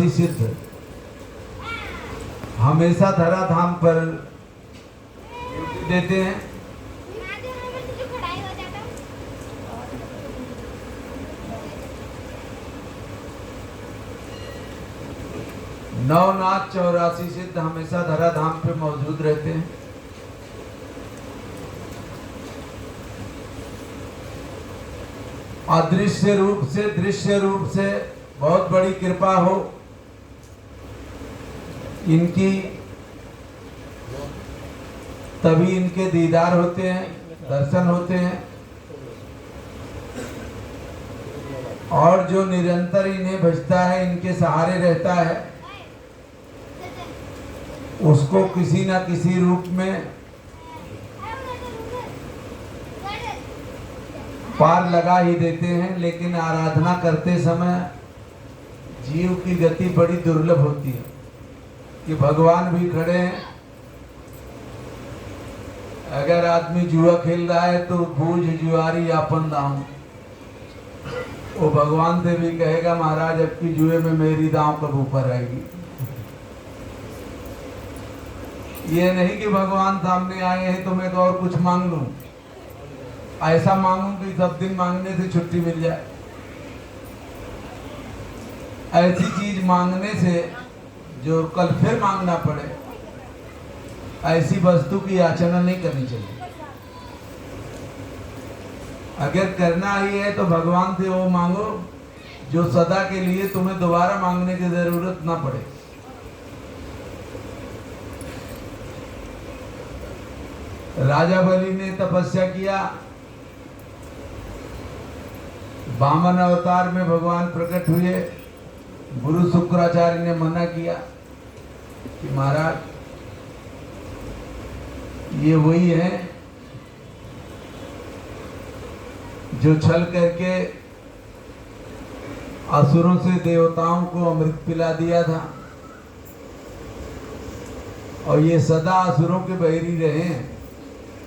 84 सिद्ध हमेशा धराधाम पर ड्यूटी देते हैं। नवनाथ 84 सिद्ध हमेशा धराधाम पे मौजूद रहते हैं। अदृश्य रूप से दृश्य रूप से बहुत बड़ी कृपा हो इनकी, तभी इनके दीदार होते हैं, दर्शन होते हैं। और जो निरंतर इन्हें भजता है, इनके सहारे रहता है, उसको किसी न किसी रूप में पार लगा ही देते हैं। लेकिन आराधना करते समय जीव की गति बड़ी दुर्लभ होती है कि भगवान भी खड़े हैं। अगर आदमी जुआ खेल रहा है तो बूझ जुआरी आपन दांव, वो भगवान से भी कहेगा महाराज अब की जुए में मेरी दांव कब ऊपर आएगी। ये नहीं कि भगवान सामने आए हैं तो मैं तो और कुछ मांग लूं, ऐसा मांगूं कि सब दिन मांगने से छुट्टी मिल जाए। ऐसी चीज मांगने से जो कल फिर मांगना पड़े, ऐसी वस्तु की याचना नहीं करनी चाहिए। अगर करना ही है तो भगवान से वो मांगो जो सदा के लिए तुम्हें दोबारा मांगने की जरूरत ना पड़े। राजा बलि ने तपस्या किया, वामन अवतार में भगवान प्रकट हुए। गुरु शुक्राचार्य ने मना किया कि महाराज ये वही है जो छल करके असुरों से देवताओं को अमृत पिला दिया था, और ये सदा असुरों के बहरी रहे हैं।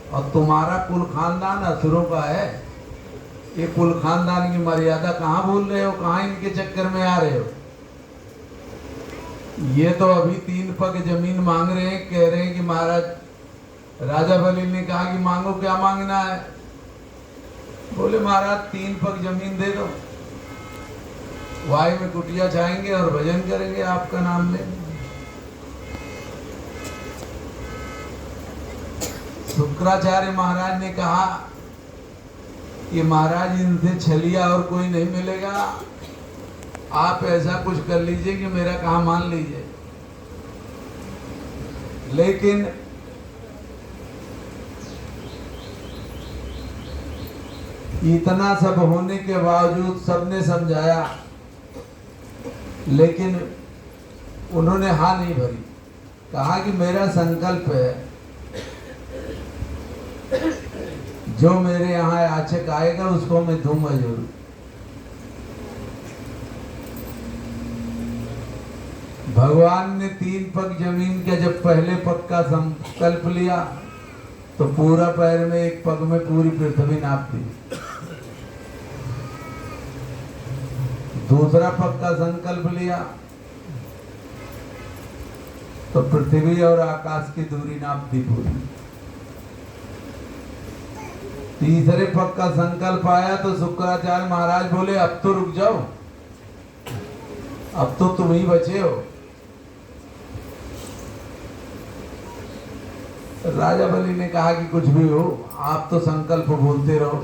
और तुम्हारा कुल खानदान असुरों का है, ये कुल खानदान की मर्यादा कहाँ भूल रहे हो, कहाँ इनके चक्कर में आ रहे हो। ये तो अभी 3 पग जमीन मांग रहे हैं, कह रहे हैं कि महाराज, राजा बलि ने कहा कि मांगो, क्या मांगना है। बोले महाराज 3 पग जमीन दे दो, वायु में कुटिया छाएंगे और भजन करेंगे, आपका नाम लेंगे। शुक्राचार्य महाराज ने कहा कि महाराज इनसे छलिया और कोई नहीं मिलेगा, आप ऐसा कुछ कर लीजिए कि मेरा कहा मान लीजिए। लेकिन इतना सब होने के बावजूद सबने समझाया, लेकिन उन्होंने हाँ नहीं भरी। कहा कि मेरा संकल्प है जो मेरे यहाँ याचक आएगा उसको मैं दूंगा जरूर। भगवान ने 3 पग जमीन के जब पहले पग का संकल्प लिया तो पूरा पैर में 1 पग में पूरी पृथ्वी नाप दी। दूसरा पग का संकल्प लिया तो पृथ्वी और आकाश की दूरी नाप दी पूरी। तीसरे पग का संकल्प आया तो शुक्राचार्य महाराज बोले अब तो रुक जाओ, अब तो तुम ही बचे हो। राजा बलि ने कहा कि कुछ भी हो, आप तो संकल्प बोलते रहो।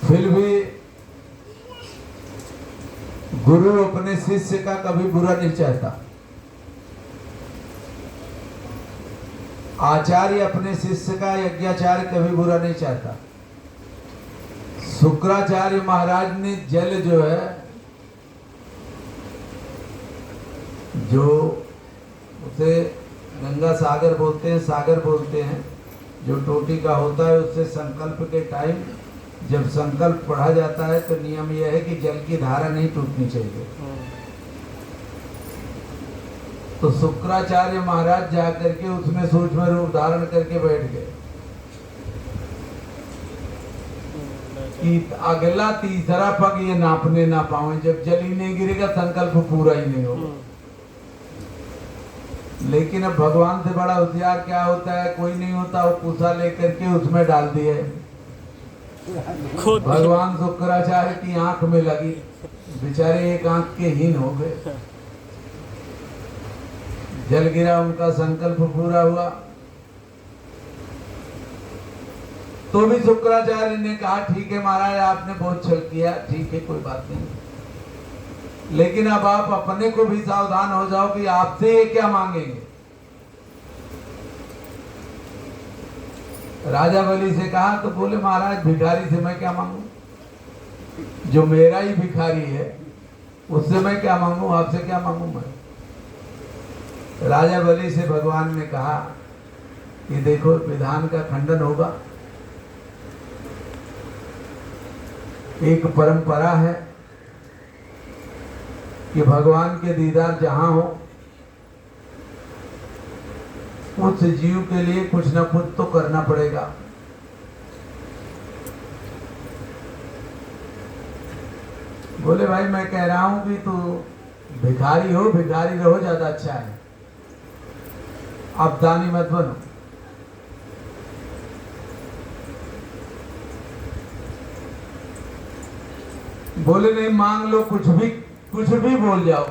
फिर भी गुरु अपने शिष्य का कभी बुरा नहीं चाहता, आचार्य अपने शिष्य का, यज्ञाचार्य कभी बुरा नहीं चाहता। शुक्राचार्य महाराज ने जल जो है, जो उसे गंगा सागर बोलते हैं, सागर बोलते हैं, जो टोटी का होता है, उससे संकल्प के टाइम जब संकल्प पढ़ा जाता है तो नियम यह है कि जल की धारा नहीं टूटनी चाहिए। तो शुक्राचार्य महाराज जाकर के उसमें सूक्ष्म रूप धारण करके बैठ गए। कि अगला तीसरा पग ये नापने ना पावे, जब जल ही नहीं गिरेगा संकल्प पूरा ही नहीं होगा। लेकिन अब भगवान से बड़ा होशियार क्या होता है, कोई नहीं होता, वो पूसा लेकर के उसमें डाल दिए। भगवान शुक्राचार्य की आंख में लगी, बेचारे एक आंख के हीन हो गए। जल गिरा, उनका संकल्प पूरा हुआ। तो भी शुक्राचार्य ने कहा ठीक है महाराज, आपने बहुत छल किया, ठीक है कोई बात नहीं, लेकिन अब आप अपने को भी सावधान हो जाओ कि आपसे ये क्या मांगेंगे। राजा बलि से कहा तो बोले महाराज भिखारी से मैं क्या मांगू, जो मेरा ही भिखारी है उससे मैं क्या मांगू, आपसे क्या मांगू मैं। राजा बलि से भगवान ने कहा कि देखो विधान का खंडन होगा, एक परंपरा है कि भगवान के दीदार जहां हो उस जीव के लिए कुछ ना कुछ तो करना पड़ेगा। बोले भाई मैं कह रहा हूं कि तू भिखारी हो, भिखारी रहो, ज्यादा अच्छा है, आप दानी मत बनो। बोले नहीं मांग लो, कुछ भी बोल जाओ।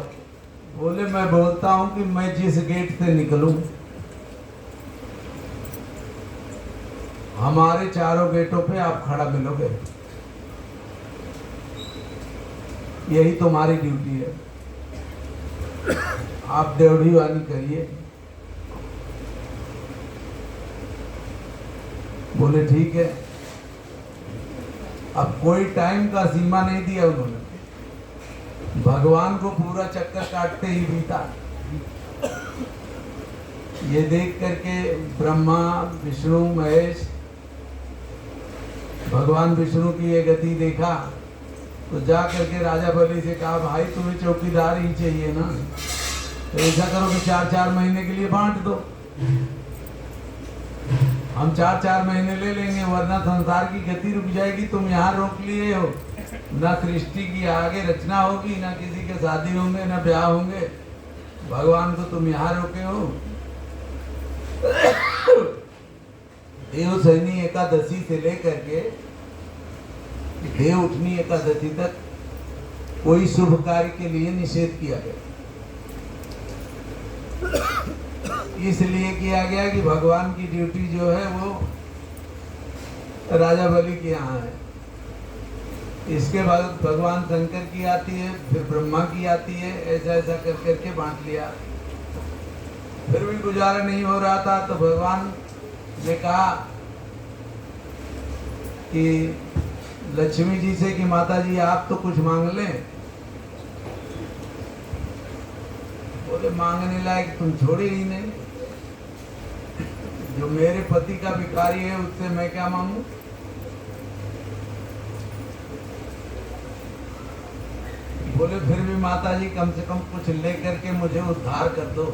बोले मैं बोलता हूं कि मैं जिस गेट से निकलूं, हमारे चारों गेटों पे आप खड़ा मिलोगे, यही तुम्हारी ड्यूटी है, आप देवढ़ी वानी करिए। बोले ठीक है। अब कोई टाइम का सीमा नहीं दिया उन्होंने, भगवान को पूरा चक्कर काटते ही बीता। ये देख करके ब्रह्मा विष्णु महेश, भगवान विष्णु की ये गति देखा तो जा करके राजा बलि से कहा भाई तुम्हें चौकीदार ही चाहिए ना, तो ऐसा करो कि 4-4 महीने के लिए बांट दो, हम 4-4 महीने ले लेंगे, वरना संसार की गति रुक जाएगी। तुम यहाँ रोक लिए हो, ना सृष्टि की आगे रचना होगी, ना किसी के शादी होंगे, ना ब्याह होंगे, भगवान को तुम यहाँ रोके हो। देव सैनी एकादशी से लेकर के देव उठनी एकादशी तक कोई शुभ कार्य के लिए निषेध किया गया, इसलिए किया गया कि भगवान की ड्यूटी जो है वो राजा बलि के यहाँ है। इसके बाद भगवान शंकर की आती है, फिर ब्रह्मा की आती है, ऐसा ऐसा कर करके बांट लिया। फिर भी गुजारा नहीं हो रहा था तो भगवान ने कहा कि लक्ष्मी जी से कि माता जी आप तो कुछ मांग लें। बोले मांगने लायक तुम छोड़े ही नहीं, जो मेरे पति का भिखारी है उससे मैं क्या मांगू। बोले फिर भी माता जी कम से कम कुछ लेकर के मुझे उद्धार कर दो।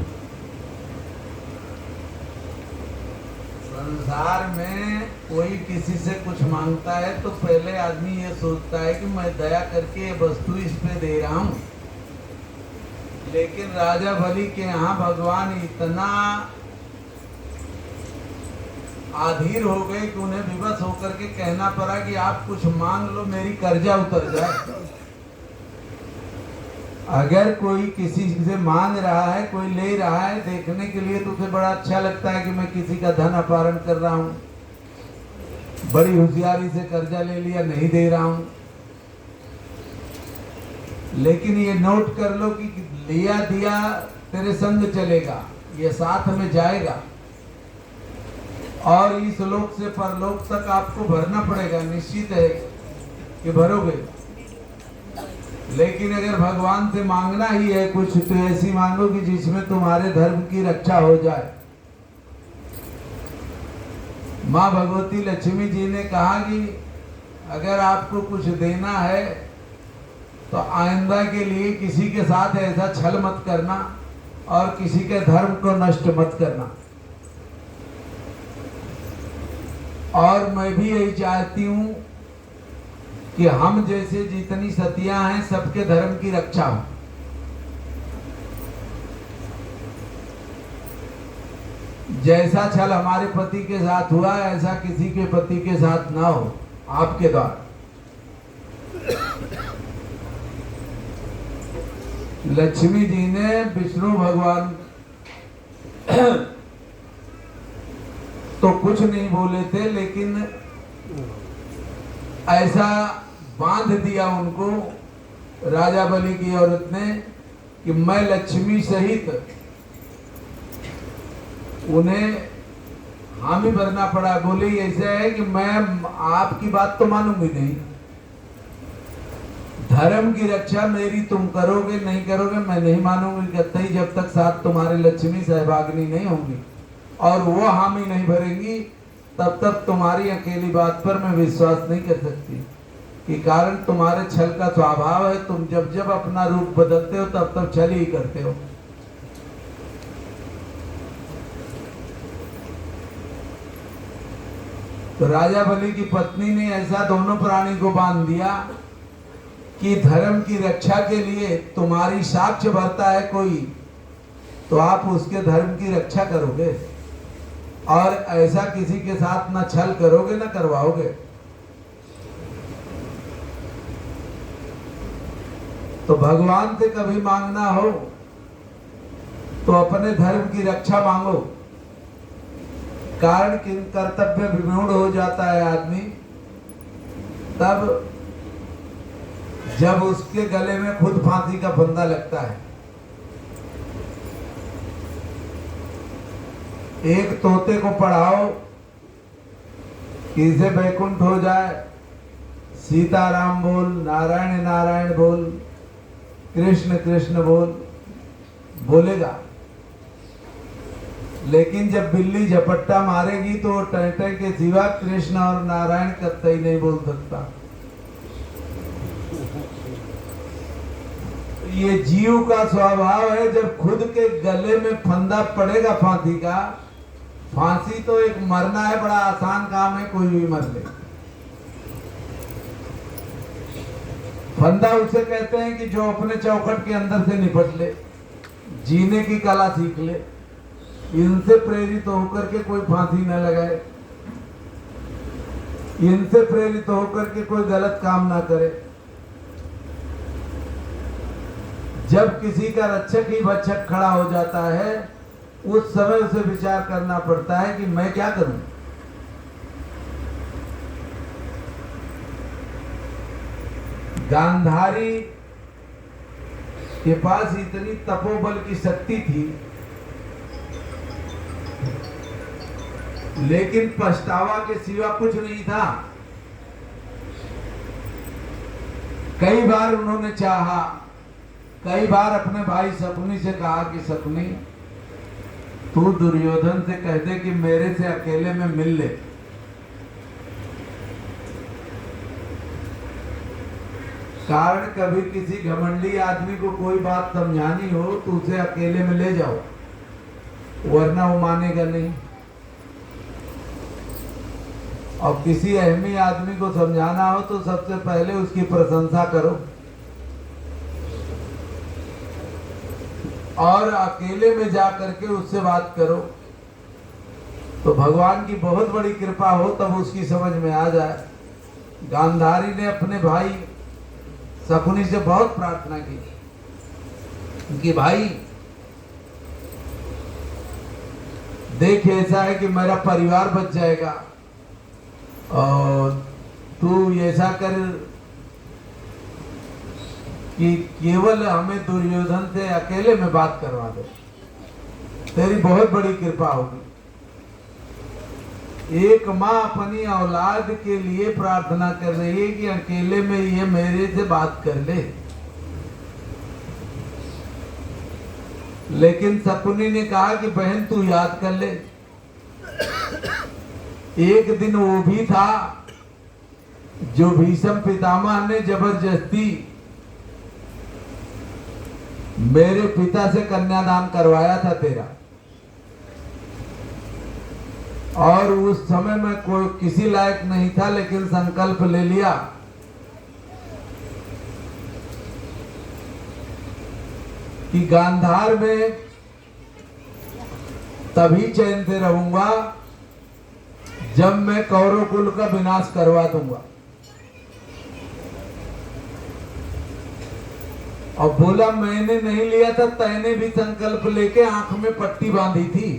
संसार में कोई किसी से कुछ मांगता है तो पहले आदमी ये सोचता है कि मैं दया करके ये वस्तु इस पे दे रहा हूं, लेकिन राजा बलि के यहाँ भगवान इतना आधीर हो गए कि उन्हें विवश होकर के कहना पड़ा कि आप कुछ मांग लो, मेरी कर्जा उतर जाए। अगर कोई किसी से मांग रहा है, कोई ले रहा है, देखने के लिए तो उसे बड़ा अच्छा लगता है कि मैं किसी का धन अपहरण कर रहा हूं, बड़ी होशियारी से कर्जा ले लिया, नहीं दे रहा हूं। लेकिन ये नोट कर लो कि लिया दिया तेरे संग चलेगा, ये साथ में जाएगा और इस लोक से परलोक तक आपको भरना पड़ेगा, निश्चित है कि भरोगे। लेकिन अगर भगवान से मांगना ही है कुछ तो ऐसी मांगो कि जिसमें तुम्हारे धर्म की रक्षा हो जाए। माँ भगवती लक्ष्मी जी ने कहा कि अगर आपको कुछ देना है तो आइंदा के लिए किसी के साथ ऐसा छल मत करना और किसी के धर्म को नष्ट मत करना। और मैं भी यही चाहती हूँ कि हम जैसे जितनी सतियां हैं सबके धर्म की रक्षा हो। जैसा छल हमारे पति के साथ हुआ ऐसा किसी के पति के साथ ना हो आपके द्वारा। लक्ष्मी जी ने विष्णु भगवान तो कुछ नहीं बोले थे, लेकिन ऐसा बांध दिया उनको राजा बलि की औरत ने कि मैं लक्ष्मी सहित उन्हें हामी भरना पड़ा। बोले ऐसा है कि मैं आपकी बात तो मानूंगी नहीं, धर्म की रक्षा मेरी तुम करोगे नहीं करोगे मैं नहीं मानूंगी कतई, जब तक साथ तुम्हारे लक्ष्मी सहभागिनी नहीं होंगी और वो हामी नहीं भरेंगी तब तक तुम्हारी अकेली बात पर मैं विश्वास नहीं कर सकती। कि कारण तुम्हारे छल का स्वभाव है, तुम जब जब अपना रूप बदलते हो तब तब छल ही करते हो। तो राजा बलि की पत्नी ने ऐसा दोनों प्राणी को बांध दिया कि धर्म की रक्षा के लिए तुम्हारी साक्ष्य भरता है कोई तो आप उसके धर्म की रक्षा करोगे और ऐसा किसी के साथ ना छल करोगे ना करवाओगे। तो भगवान से कभी मांगना हो तो अपने धर्म की रक्षा मांगो। कारण किन कर्तव्य विमूढ़ हो जाता है आदमी तब जब उसके गले में खुद फांसी का फंदा लगता है। एक तोते को पढ़ाओ कि इसे वैकुंठ हो जाए, सीताराम बोल, नारायण नारायण बोल, कृष्ण कृष्ण बोल, बोलेगा। लेकिन जब बिल्ली झपट्टा मारेगी तो वो टहटे के सिवा कृष्ण और नारायण कतई नहीं बोल सकता। ये जीव का स्वभाव है, जब खुद के गले में फंदा पड़ेगा फांसी का, फांसी तो एक मरना है, बड़ा आसान काम है, कोई भी मर ले। फंदा उसे कहते हैं कि जो अपने चौखट के अंदर से निपट ले, जीने की कला सीख ले। इनसे प्रेरित होकर के कोई फांसी न लगाए, इनसे प्रेरित होकर के कोई गलत काम ना करे। जब किसी का रक्षक ही भक्षक खड़ा हो जाता है उस समय उसे विचार करना पड़ता है कि मैं क्या करूं। गांधारी के पास इतनी तपोबल की शक्ति थी, लेकिन पछतावा के सिवा कुछ नहीं था। कई बार उन्होंने चाहा, कई बार अपने भाई शकुनी से कहा कि शकुनी तू दुर्योधन से कह दे कि मेरे से अकेले में मिल ले। कारण कभी किसी घमंडी आदमी को कोई बात समझानी हो तो उसे अकेले में ले जाओ, वरना वो मानेगा नहीं। और किसी अहमी आदमी को समझाना हो तो सबसे पहले उसकी प्रशंसा करो और अकेले में जा करके उससे बात करो। तो भगवान की बहुत बड़ी कृपा हो तब उसकी समझ में आ जाए। गांधारी ने अपने भाई शकुनी से बहुत प्रार्थना की कि भाई देख, ऐसा है कि मेरा परिवार बच जाएगा और तू ऐसा कर कि केवल हमें दुर्योधन से अकेले में बात करवा दे, तेरी बहुत बड़ी कृपा होगी। एक माँ अपनी औलाद के लिए प्रार्थना कर रही है कि अकेले में ये मेरे से बात कर ले। लेकिन शकुनी ने कहा कि बहन तू याद कर ले, एक दिन वो भी था जो भीष्म पितामह ने जबरदस्ती मेरे पिता से कन्यादान करवाया था तेरा, और उस समय में कोई किसी लायक नहीं था, लेकिन संकल्प ले लिया कि गांधार में तभी चैन से रहूंगा जब मैं कौरव कुल का विनाश करवा दूंगा। और बोला मैंने नहीं लिया था, तैने भी संकल्प लेके आंख में पट्टी बांधी थी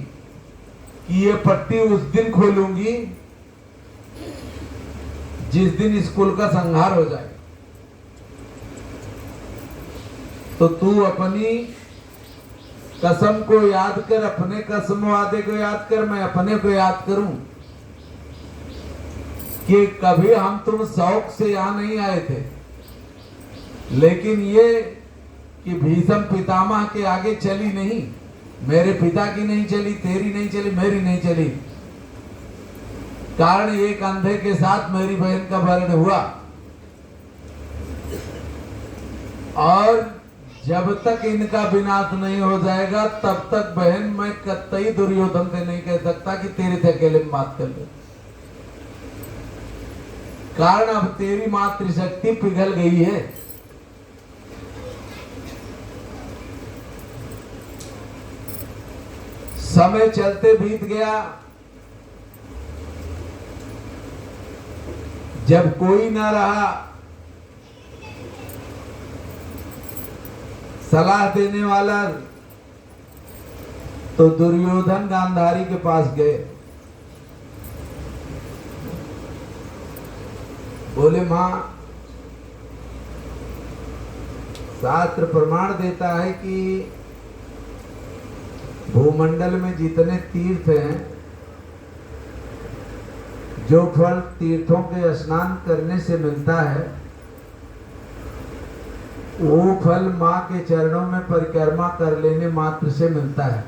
कि ये पट्टी उस दिन खोलूंगी जिस दिन इस कुल का संहार हो जाए। तो तू अपनी कसम को याद कर, अपने कसम वादे को याद कर, मैं अपने को याद करूं कि कभी हम तुम शौक से यहां नहीं आए थे, लेकिन ये कि भीष्म पितामह के आगे चली नहीं, मेरे पिता की नहीं चली, तेरी नहीं चली, मेरी नहीं चली। कारण एक अंधे के साथ मेरी बहन का वर्ण हुआ, और जब तक इनका विनाश नहीं हो जाएगा तब तक बहन मैं कतई दुर्योधन से नहीं कह सकता कि तेरे से अकेले में बात कर ले। कारण अब तेरी मातृशक्ति पिघल गई है। समय चलते बीत गया, जब कोई ना रहा सलाह देने वाला, तो दुर्योधन गांधारी के पास गए। बोले मां, शास्त्र प्रमाण देता है कि भूमंडल में जितने तीर्थ हैं, जो फल तीर्थों के स्नान करने से मिलता है, वो फल मां के चरणों में परिक्रमा कर लेने मात्र से मिलता है।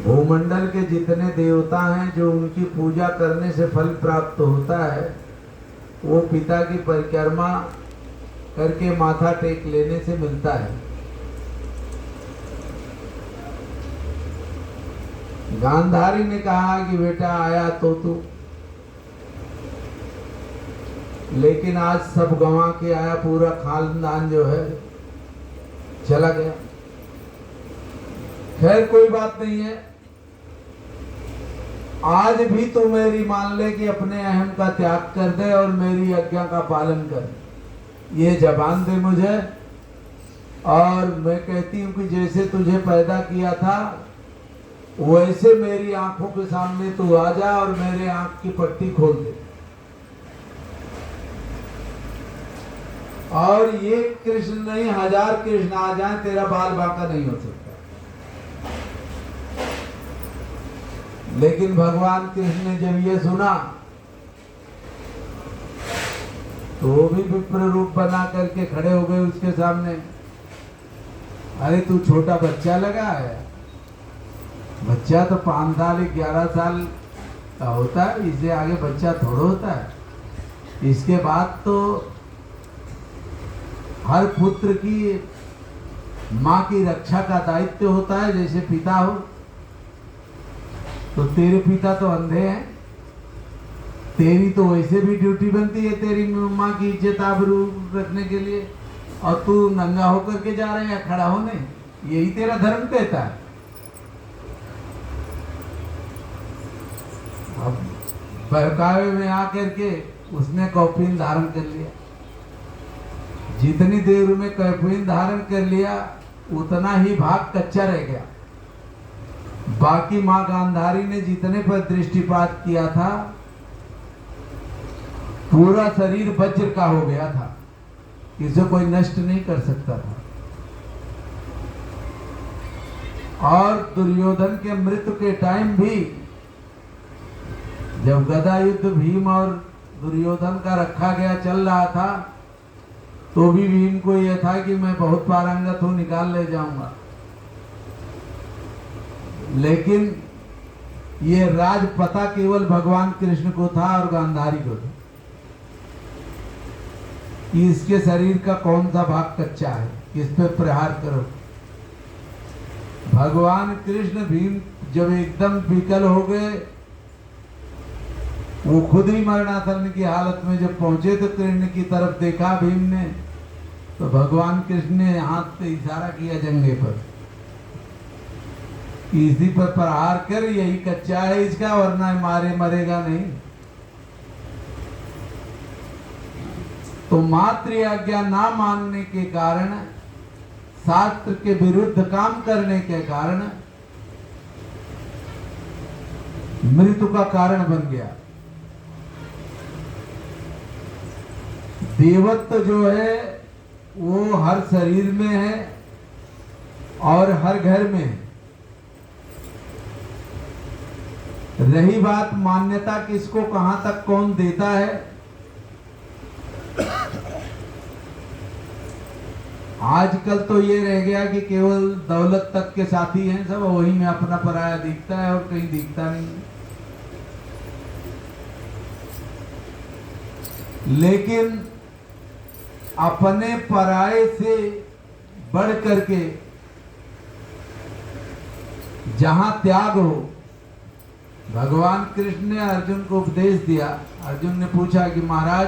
भूमंडल के जितने देवता हैं जो उनकी पूजा करने से फल प्राप्त होता है, वो पिता की परिक्रमा करके माथा टेक लेने से मिलता है। गांधारी ने कहा कि बेटा आया तो तू, लेकिन आज सब गंवा के आया, पूरा खानदान जो है चला गया। खैर कोई बात नहीं है, आज भी तू मेरी मान ले कि अपने अहम का त्याग कर दे और मेरी आज्ञा का पालन कर। ये जबान दे मुझे, और मैं कहती हूँ कि जैसे तुझे पैदा किया था वैसे मेरी आंखों के सामने तू आ जा और मेरे आंख की पट्टी खोल दे। और ये कृष्ण नहीं, 1000 कृष्ण आ जाए, तेरा बाल बांका नहीं हो सकता। लेकिन भगवान कृष्ण ने जब ये सुना तो वो भी विप्र रूप बना करके खड़े हो गए उसके सामने। अरे तू छोटा बच्चा लगा है, बच्चा तो 5 साल 11 साल का होता है, इससे आगे बच्चा थोड़ा होता है। इसके बाद तो हर पुत्र की माँ की रक्षा का दायित्व होता है, जैसे पिता हो। तो तेरे पिता तो अंधे हैं, तेरी तो वैसे भी ड्यूटी बनती है तेरी माँ की इज्जत आबरू रखने के लिए, और तू नंगा होकर के जा रहा है या खड़ा होने, यही तेरा धर्म कहता है। अब बहकावे में आकर के उसने कौपीन धारण कर लिया। जितनी देर में कौपीन धारण कर लिया उतना ही भाग कच्चा रह गया। बाकी मां गांधारी ने जितने पर दृष्टिपात किया था पूरा शरीर वज्र का हो गया था, इसे कोई नष्ट नहीं कर सकता था। और दुर्योधन के मृत्यु के टाइम भी जब गदा युद्ध भीम और दुर्योधन का रखा गया चल रहा था, तो भी भीम को यह था कि मैं बहुत पारंगत हूं, निकाल ले जाऊंगा। लेकिन ये राज पता केवल भगवान कृष्ण को था और गांधारी को था कि इसके शरीर का कौन सा भाग कच्चा है, किस पे प्रहार करो। भगवान कृष्ण भीम जब एकदम विकल हो गए, वो खुद ही मरणासन की हालत में जब पहुंचे, तो कृष्ण की तरफ देखा भीम ने तो भगवान कृष्ण ने हाथ से इशारा किया जंघे पर, इसी पर प्रहार कर, यही कच्चा है इसका, वरना मारे मरेगा नहीं। तो मातृ आज्ञा ना मानने के कारण, शास्त्र के विरुद्ध काम करने के कारण मृत्यु का कारण बन गया। देवत्व जो है वो हर शरीर में है और हर घर में है। रही बात मान्यता किसको कहां तक कौन देता है, आजकल तो ये रह गया कि केवल दौलत तक के साथी हैं सब, वही में अपना पराया दिखता है और कहीं दिखता नहीं। लेकिन अपने पराये से बढ़ करके जहां त्याग हो, भगवान कृष्ण ने अर्जुन को उपदेश दिया। अर्जुन ने पूछा कि महाराज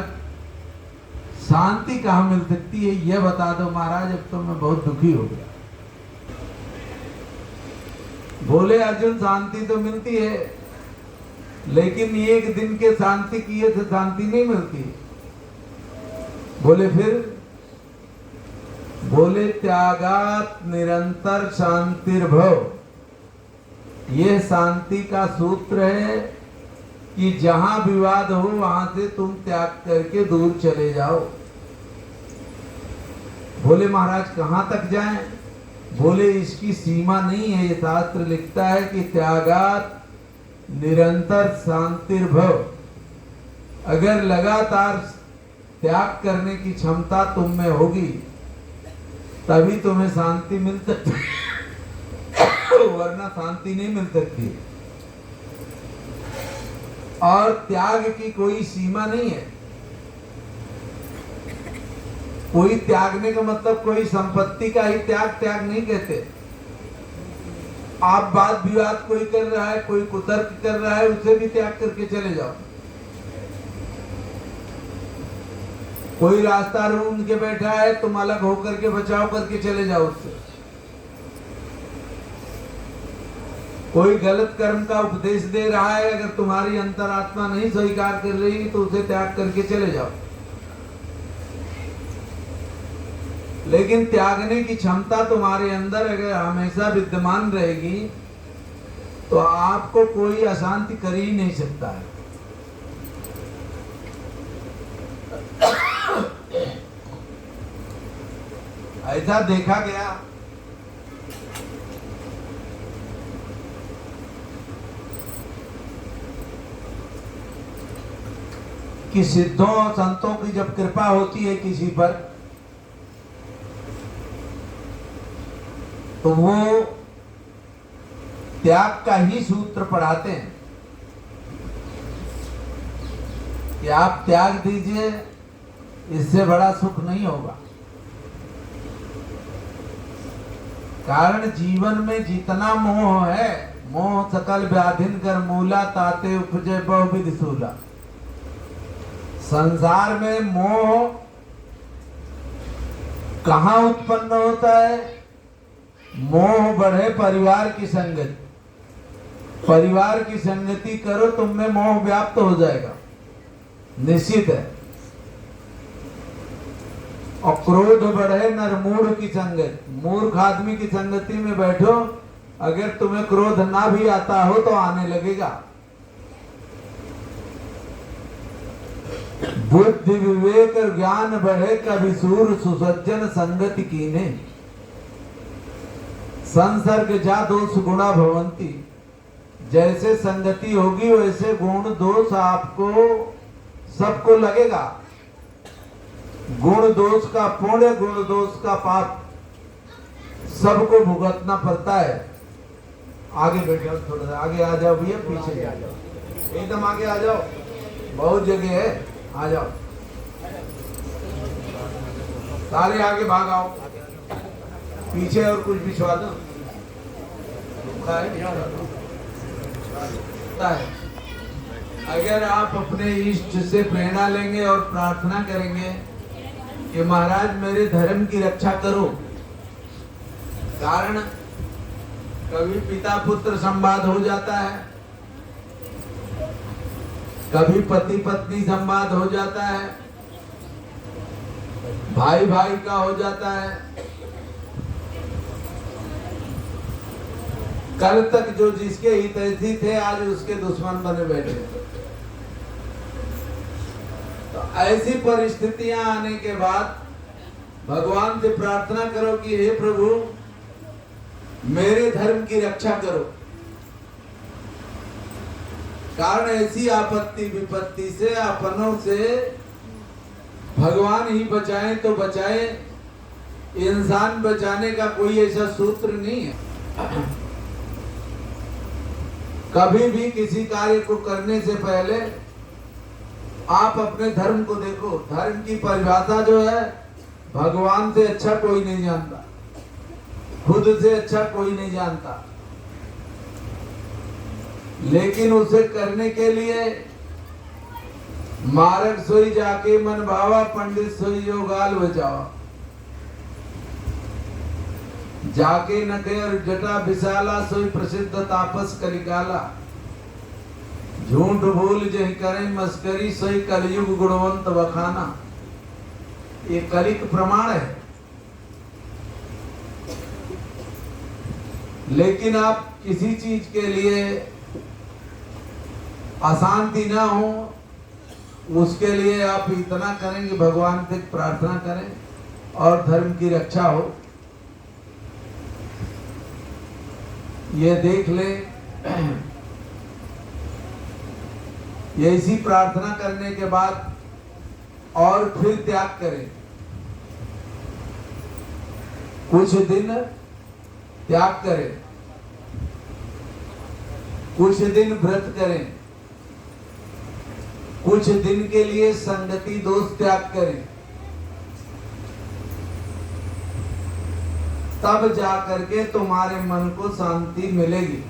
शांति कहाँ मिल सकती है, यह बता दो महाराज, अब तो मैं बहुत दुखी हो गया। बोले अर्जुन शांति तो मिलती है, लेकिन एक दिन के शांति किए से शांति नहीं मिलती। बोले फिर? बोले त्यागात निरंतर शांतिर्भव। यह शांति का सूत्र है कि जहां विवाद हो वहां से तुम त्याग करके दूर चले जाओ। बोले महाराज कहां तक जाएं? बोले इसकी सीमा नहीं है, ये शास्त्र लिखता है कि त्यागात निरंतर शांतिर्भव। अगर लगातार त्याग करने की क्षमता तुम में होगी तभी तुम्हें शांति मिल सकती है, वरना शांति नहीं मिल सकती। और त्याग की कोई सीमा नहीं है। कोई त्यागने का मतलब कोई संपत्ति का ही त्याग नहीं कहते। आप बात विवाद कोई कर रहा है, कोई कुतर्क कर रहा है, उसे भी त्याग करके चले जाओ। कोई रास्ता ढूंढ के बैठा है, तुम अलग होकर के बचाव करके चले जाओ उससे। कोई गलत कर्म का उपदेश दे रहा है, अगर तुम्हारी अंतरात्मा नहीं स्वीकार कर रही तो उसे त्याग करके चले जाओ। लेकिन त्यागने की क्षमता तुम्हारे अंदर अगर हमेशा विद्यमान रहेगी तो आपको कोई अशांति कर ही नहीं सकता है। ऐसा देखा गया कि सिद्धों संतों की जब कृपा होती है किसी पर तो वो त्याग का ही सूत्र पढ़ाते हैं कि आप त्याग दीजिए, इससे बड़ा सुख नहीं होगा। कारण जीवन में जितना मोह है, मोह सकल व्याधिन कर मूला, ताते उपजे बहुविध सूला। संसार में मोह कहाँ उत्पन्न होता है? मोह बढ़े परिवार की संगति। परिवार की संगति करो, तुम में मोह व्याप्त हो जाएगा, निश्चित है। और क्रोध बढ़े नरमूढ़ की संगत। मूर्ख आदमी की संगति में बैठो, अगर तुम्हें क्रोध ना भी आता हो तो आने लगेगा। बुद्धि विवेक और ज्ञान बढ़े कभी सूर सुसज्जन संगति कीने। संसर्ग जा दोष गुणा भवंती। जैसे संगति होगी वैसे गुण दोष आपको सबको लगेगा। गुण दोष का पुण्य, गुण दोष का पाप सबको भुगतना पड़ता है। आगे बैठो, थोड़ा सा आगे आ जाओ भैया, पीछे आ जाओ, एकदम आगे आ जाओ, बहुत जगह है, आ जाओ। सारे आगे भाग आओ, पीछे और कुछ बिछवा दो। अगर आप अपने इष्ट से प्रेरणा लेंगे और प्रार्थना करेंगे कि महाराज मेरे धर्म की रक्षा करो। कारण कभी पिता पुत्र संवाद हो जाता है, कभी पति पत्नी संवाद हो जाता है, भाई भाई का हो जाता है। कल तक जो जिसके हितैषी थे आज उसके दुश्मन बने बैठे। तो ऐसी परिस्थितियां आने के बाद भगवान से प्रार्थना करो कि हे प्रभु मेरे धर्म की रक्षा करो। कारण ऐसी आपत्ति विपत्ति से अपनों से भगवान ही बचाए तो बचाए, इंसान बचाने का कोई ऐसा सूत्र नहीं है। कभी भी किसी कार्य को करने से पहले आप अपने धर्म को देखो। धर्म की परिभाषा जो है भगवान से अच्छा कोई नहीं जानता, खुद से अच्छा कोई नहीं जानता। लेकिन उसे करने के लिए मार्ग सोई जाके मन भावा, पंडित सोई जो गाल बचावा। जाके न कर जटा विशाला, सोई प्रसिद्ध तापस कलिकाला। झूठ भूल जही करें मस्करी, सोई कलयुग गुणवंत बखाना। ये कलिक प्रमाण है। लेकिन आप किसी चीज के लिए अशांति ना हो, उसके लिए आप इतना करें कि भगवान से प्रार्थना करें और धर्म की रक्षा हो। ये देख ले, ऐसी प्रार्थना करने के बाद और फिर त्याग करें। कुछ दिन त्याग करें, कुछ दिन व्रत करें, कुछ दिन के लिए संगति दोष त्याग करें। तब जा करके तुम्हारे मन को शांति मिलेगी।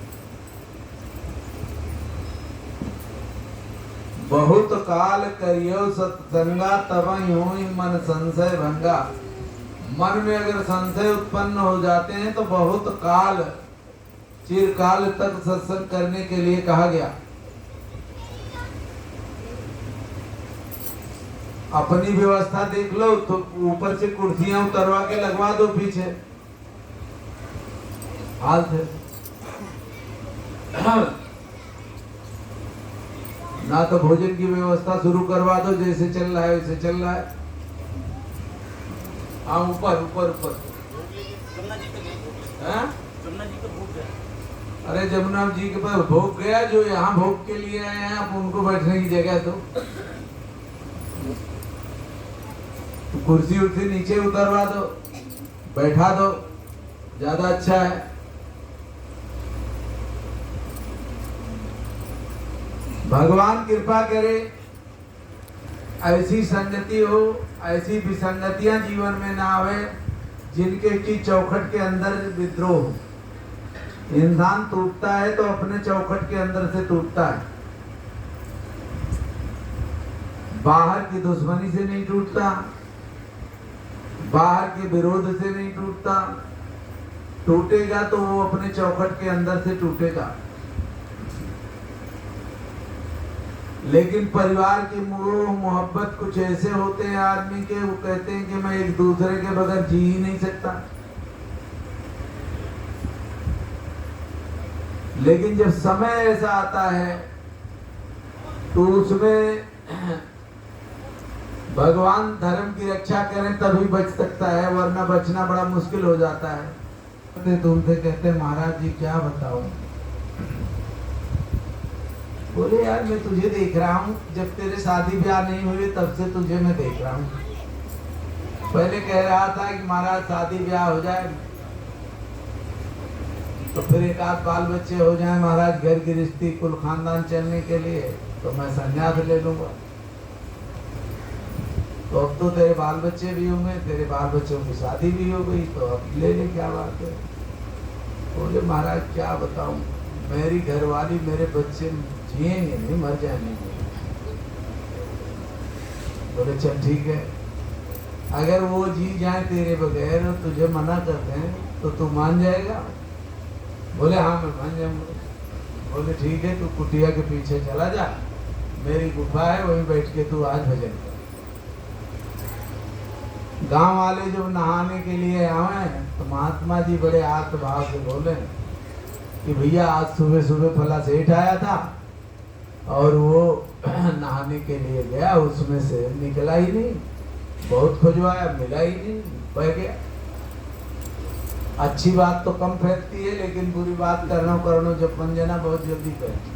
बहुत काल करियो सत्संगा, तब होई मन संशय भंगा। मन में अगर संशय उत्पन्न हो जाते हैं तो बहुत काल, चिरकाल तक सत्संग करने के लिए कहा गया। अपनी व्यवस्था देख लो तो ऊपर से कुर्सियां उतरवा के लगवा दो पीछे, हाल थे ना तो भोजन की व्यवस्था शुरू करवा दो, जैसे चल रहा है वैसे चल रहा है। हाँ, ऊपर ऊपर ऊपर। अरे जमुना जी के पास भोग गया, जो यहाँ भोग के लिए आए हैं आप उनको बैठने की जगह दो। तो कुर्सी उर्सी नीचे उतरवा दो, बैठा दो, ज्यादा अच्छा है। भगवान कृपा करे ऐसी संगति हो, ऐसी विसंगतियां जीवन में ना आवे जिनके की चौखट के अंदर विद्रोह हो। इंसान टूटता है तो अपने चौखट के अंदर से टूटता है, बाहर की दुश्मनी से नहीं टूटता, बाहर के विरोध से नहीं टूटता। टूटेगा तो वो अपने चौखट के अंदर से टूटेगा। लेकिन परिवार की मोह मोहब्बत कुछ ऐसे होते हैं आदमी के, वो कहते हैं कि मैं एक दूसरे के बगैर जी ही नहीं सकता। लेकिन जब समय ऐसा आता है तो उसमें भगवान धर्म की रक्षा करें तभी बच सकता है, वरना बचना बड़ा मुश्किल हो जाता है। तो उनसे कहते महाराज जी क्या बताऊं। बोले यार मैं तुझे देख रहा हूँ, जब तेरे शादी ब्याह नहीं हुए तब से तुझे मैं देख रहा हूँ। पहले कह रहा था कि महाराज शादी ब्याह हो जाए तो फिर एक आध बाल बच्चे हो जाए महाराज, घर गृहस्थी कुल खानदान चलने के लिए, तो मैं संन्यास ले लूंगा। तो अब तो तेरे बाल बच्चे भी होंगे, तेरे बाल बच्चों की शादी भी हो गई, तो अब ले ले, क्या बात है। बोले महाराज क्या बताऊं, मेरी घरवाली मेरे बच्चे जिएंगे नहीं, मर जाएंगे। बोले चल ठीक है, अगर वो जी जाए तेरे बगैर और तुझे मना करते हैं तो तू मान जाएगा? बोले हाँ मैं मान जाऊंगा। बोले ठीक है, तू कुटिया के पीछे चला जा, मेरी गुफा है, वहीं बैठ के तू आज भजन कर। गांव वाले जब नहाने के लिए आए तो महात्मा जी बड़े आत्मभाव से बोले कि भैया आज सुबह सुबह फला सेठ आया था और वो नहाने के लिए गया, उसमें से निकला ही नहीं, बहुत खोजवाया मिला ही नहीं, बह गया। अच्छी बात तो कम फेंकती है, लेकिन बुरी बात करनो जब बन जाना बहुत जल्दी फेंकती।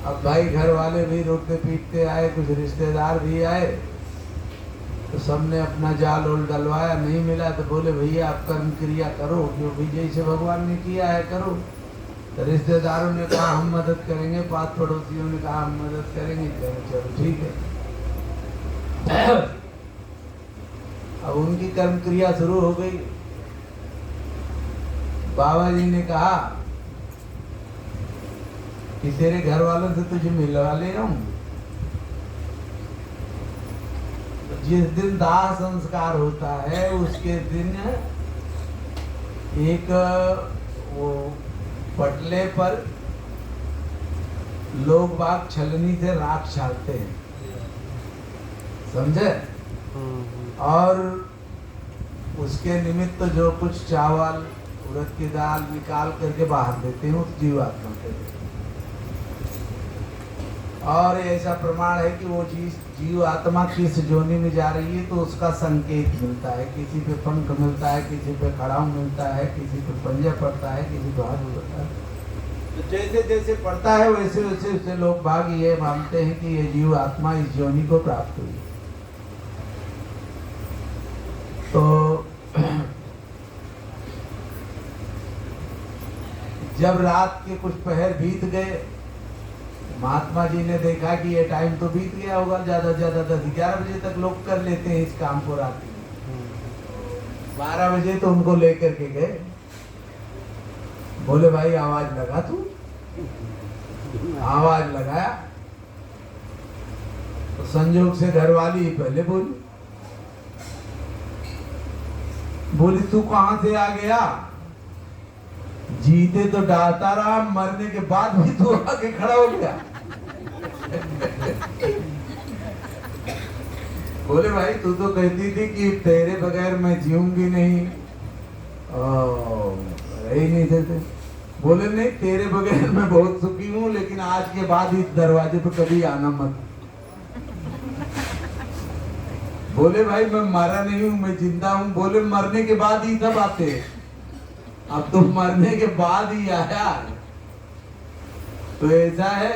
अब भाई घर वाले भी रोकते पीटते आए, कुछ रिश्तेदार भी आए, तो सबने अपना जाल ओल डलवाया, नहीं मिला तो बोले भैया आप कर्म क्रिया करो, जो भी जैसे भगवान ने किया है करो। तो रिश्तेदारों ने कहा हम मदद करेंगे, पास पड़ोसियों ने कहा हम मदद करेंगे, चलो ठीक है। अब उनकी कर्म क्रिया शुरू हो गई। बाबा जी ने कहा कि तेरे घर वालों से तुझे मिलवा ले रहा हूं। जिस दिन दाह संस्कार होता है उसके दिन एक वो पटले पर लोग बाग छलनी से राख छालते हैं, समझे? और उसके निमित्त जो कुछ चावल उड़द की दाल निकाल करके बाहर देते हैं उस जीवात्मा के। और ऐसा प्रमाण है कि वो जीव आत्मा किस जोनि में जा रही है तो उसका संकेत मिलता है, किसी पे पंख मिलता है, किसी पे खड़ाऊ मिलता है, किसी पे पंजा पड़ता है, किसी पे हाथ पड़ता है। तो जैसे जैसे पड़ता है वैसे वैसे उससे लोग भाग ये मानते हैं कि ये जीव आत्मा इस जोनि को प्राप्त हुई। तो जब रात के कुछ पहर बीत गए, महात्मा जी ने देखा कि ये टाइम तो बीत गया होगा, ज्यादा से ज्यादा 10-11 बजे तक लोग कर लेते हैं इस काम को रात में। 12 बजे तो उनको लेकर के गए, बोले भाई आवाज लगा तू? आवाज लगाया तो संजोग से घरवाली ही पहले बोली तू कहां से आ गया? जीते तो डालता रहा, मरने के बाद भी तू आके खड़ा हो गया। बोले भाई तू तो कहती थी कि तेरे बगैर मैं जीऊंगी नहीं, रह ही नहीं सकते। बोले नहीं, तेरे बगैर मैं बहुत सुखी हूँ, लेकिन आज के बाद इस दरवाजे पर कभी आना मत। बोले भाई मैं मरा नहीं हूँ, मैं जिंदा हूँ। बोले मरने के बाद ही सब आते, अब तो मरने के बाद ही आया। तो ऐसा है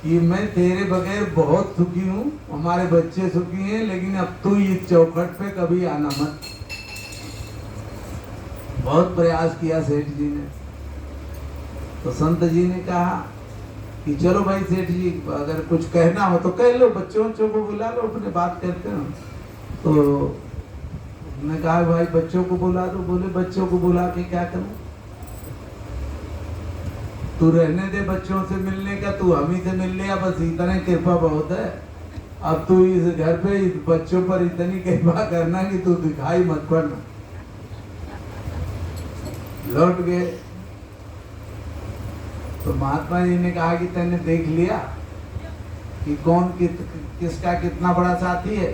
कि मैं तेरे बगैर बहुत सुखी हूँ, हमारे बच्चे सुखी हैं, लेकिन अब तू इस चौखट पे कभी आना मत। बहुत प्रयास किया सेठ जी ने। तो संत जी ने कहा कि चलो भाई सेठ जी, अगर कुछ कहना हो तो कह लो, बच्चों को बुला लो, अपने बात करते हो। तो मैं कहा भाई बच्चों को बुला दो। बोले बच्चों को बुला के क्या करूं? तू रहने दे बच्चों से मिलने का, तू हम ही से मिल लिया बस, इतने कृपा बहुत है। अब तू इस घर पे इस बच्चों पर इतनी कृपा करना कि तू दिखाई मत पड़ना। लौट गए तो महात्मा जी ने कहा कि तैने देख लिया कि कौन किसका कितना बड़ा साथी है?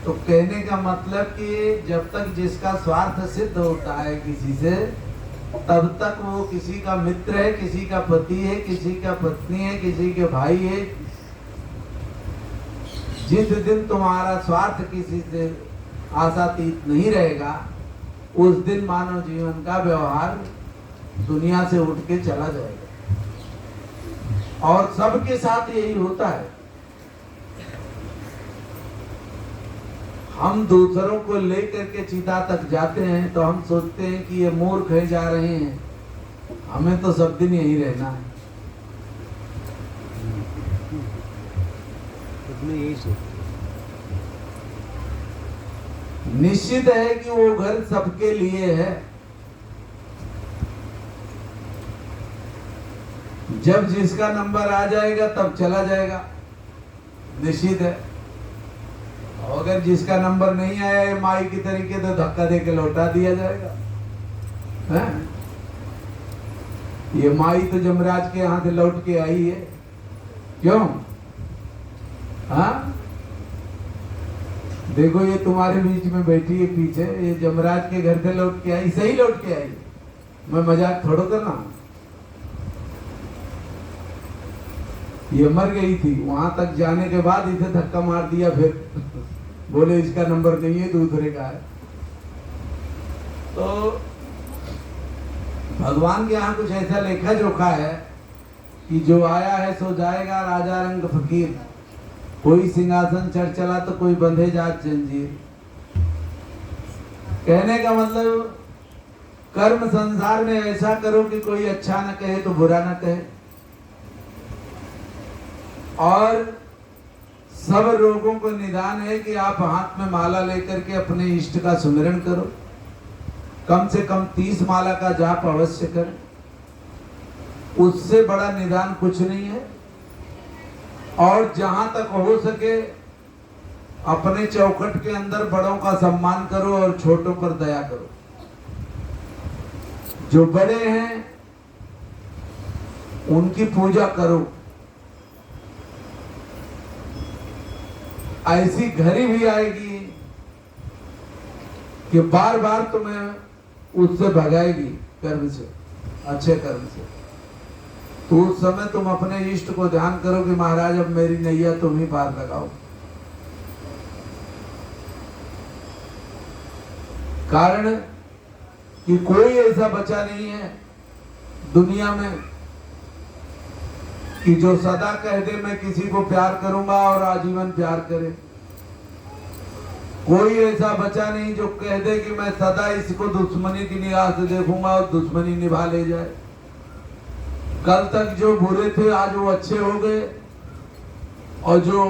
तो कहने का मतलब कि जब तक जिसका स्वार्थ सिद्ध होता है किसी से, तब तक वो किसी का मित्र है, किसी का पति है, किसी का पत्नी है, किसी के भाई है। जिस दिन तुम्हारा स्वार्थ किसी से आशातीत नहीं रहेगा, उस दिन मानव जीवन का व्यवहार दुनिया से उठ के चला जाएगा। और सबके साथ यही होता है। हम दूसरों को लेकर के चिता तक जाते हैं तो हम सोचते हैं कि ये मूर्ख है, जा रहे हैं, हमें तो सब दिन यही रहना है। यही निश्चित है कि वो घर सबके लिए है। जब जिसका नंबर आ जाएगा तब चला जाएगा। निश्चित है। अगर जिसका नंबर नहीं आया है माई की तरीके तो धक्का दे के लौटा दिया जाएगा है? ये माई तो जमराज के यहाँ से लौट के आई है, क्यों? हाँ, देखो ये तुम्हारे बीच में बैठी है पीछे, ये जमराज के घर से लौट के आई, सही लौट के आई। मैं मजाक थोड़ा कर रहा हूं। ये मर गई थी, वहां तक जाने के बाद इसे धक्का मार दिया, फिर बोले इसका नंबर नहीं है, दूसरे का है। तो भगवान के यहाँ कुछ ऐसा लेखा जोखा है कि जो आया है सो जाएगा, राजा रंग फकीर। कोई सिंहासन चढ़ चला तो कोई बंधे जात जंजीर। कहने का मतलब कर्म संसार में ऐसा करो कि कोई अच्छा न कहे तो बुरा न कहे, और सब रोगों को निदान है कि आप हाथ में माला लेकर के अपने इष्ट का सुमिरन करो। कम से कम 30 माला का जाप अवश्य करें, उससे बड़ा निदान कुछ नहीं है। और जहां तक हो सके अपने चौखट के अंदर बड़ों का सम्मान करो और छोटों पर दया करो। जो बड़े हैं उनकी पूजा करो। ऐसी घड़ी भी आएगी कि बार बार तुम्हें उससे भगाएगी कर्म से, अच्छे कर्म से। तो उस समय तुम अपने इष्ट को ध्यान करो कि महाराज अब मेरी नैया तुम ही पार लगाओ। कारण कि कोई ऐसा बचा नहीं है दुनिया में कि जो सदा कह दे मैं किसी को प्यार करूंगा और आजीवन प्यार करे। कोई ऐसा बचा नहीं जो कह दे कि मैं सदा इसको दुश्मनी की निगाह से देखूंगा और दुश्मनी निभा ले जाए। कल तक जो बुरे थे आज वो अच्छे हो गए, और जो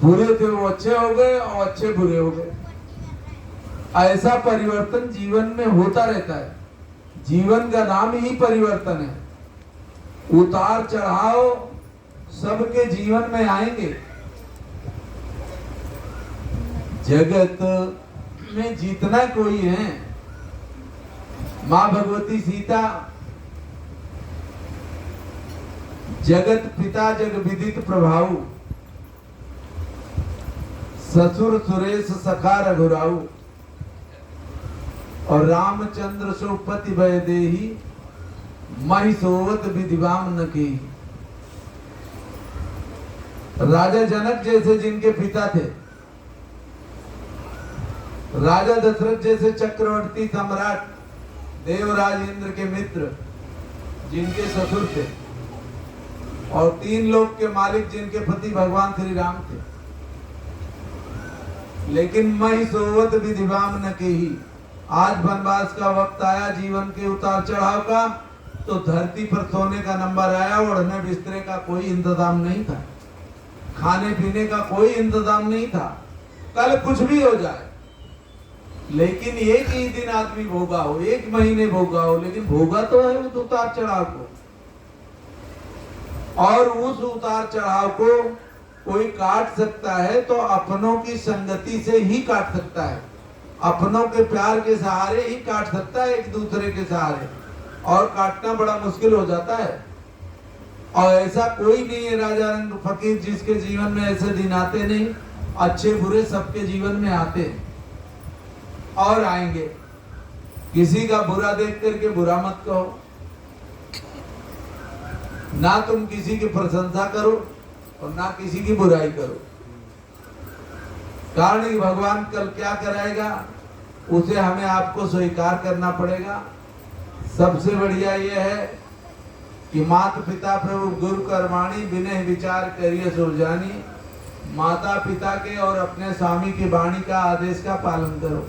बुरे थे वो अच्छे हो गए, और अच्छे बुरे हो गए। ऐसा परिवर्तन जीवन में होता रहता है। जीवन का नाम ही परिवर्तन है। उतार चढ़ाव सबके जीवन में आएंगे। जगत में जितना कोई है, मां भगवती सीता, जगत पिता जग विदित प्रभाऊ, ससुर सुरेश सखा रघुराऊ, और रामचंद्र सोपति भय देही, मही सोवत विधिवाम न की। राजा जनक जैसे जिनके पिता थे, राजा दशरथ जैसे चक्रवर्ती सम्राट, देवराज इंद्र के मित्र जिनके ससुर थे, और 3 लोक के मालिक जिनके पति भगवान श्री राम थे, लेकिन मही सोवत विधिवाम न की। आज वनवास का वक्त आया, जीवन के उतार चढ़ाव का, तो धरती पर सोने का नंबर आया। ओढ़ने बिस्तरे का कोई इंतजाम नहीं था, खाने पीने का कोई इंतजाम नहीं था। कल कुछ भी हो जाए, लेकिन एक ही दिन आदमी भोगा हो, 1 महीने भोगा हो, लेकिन भोगा तो है उस उतार चढ़ाव को। और उस उतार चढ़ाव को कोई काट सकता है तो अपनों की संगति से ही काट सकता है। अपनों के प्यार के सहारे ही काट सकता है, एक दूसरे के सहारे, और काटना बड़ा मुश्किल हो जाता है। और ऐसा कोई नहीं है राजा रंग फकीर जिसके जीवन में ऐसे दिन आते नहीं। अच्छे बुरे सबके जीवन में आते और आएंगे। किसी का बुरा देख करके बुरा मत कहो, ना तुम किसी की प्रशंसा करो और ना किसी की बुराई करो। कारण कि भगवान कल क्या कराएगा उसे हमें आपको स्वीकार करना पड़ेगा। सबसे बढ़िया यह है कि माता पिता प्रभु गुरु कर्माणी बिने विचार करिए सुरजानी। माता पिता के और अपने स्वामी की वाणी का आदेश का पालन करो।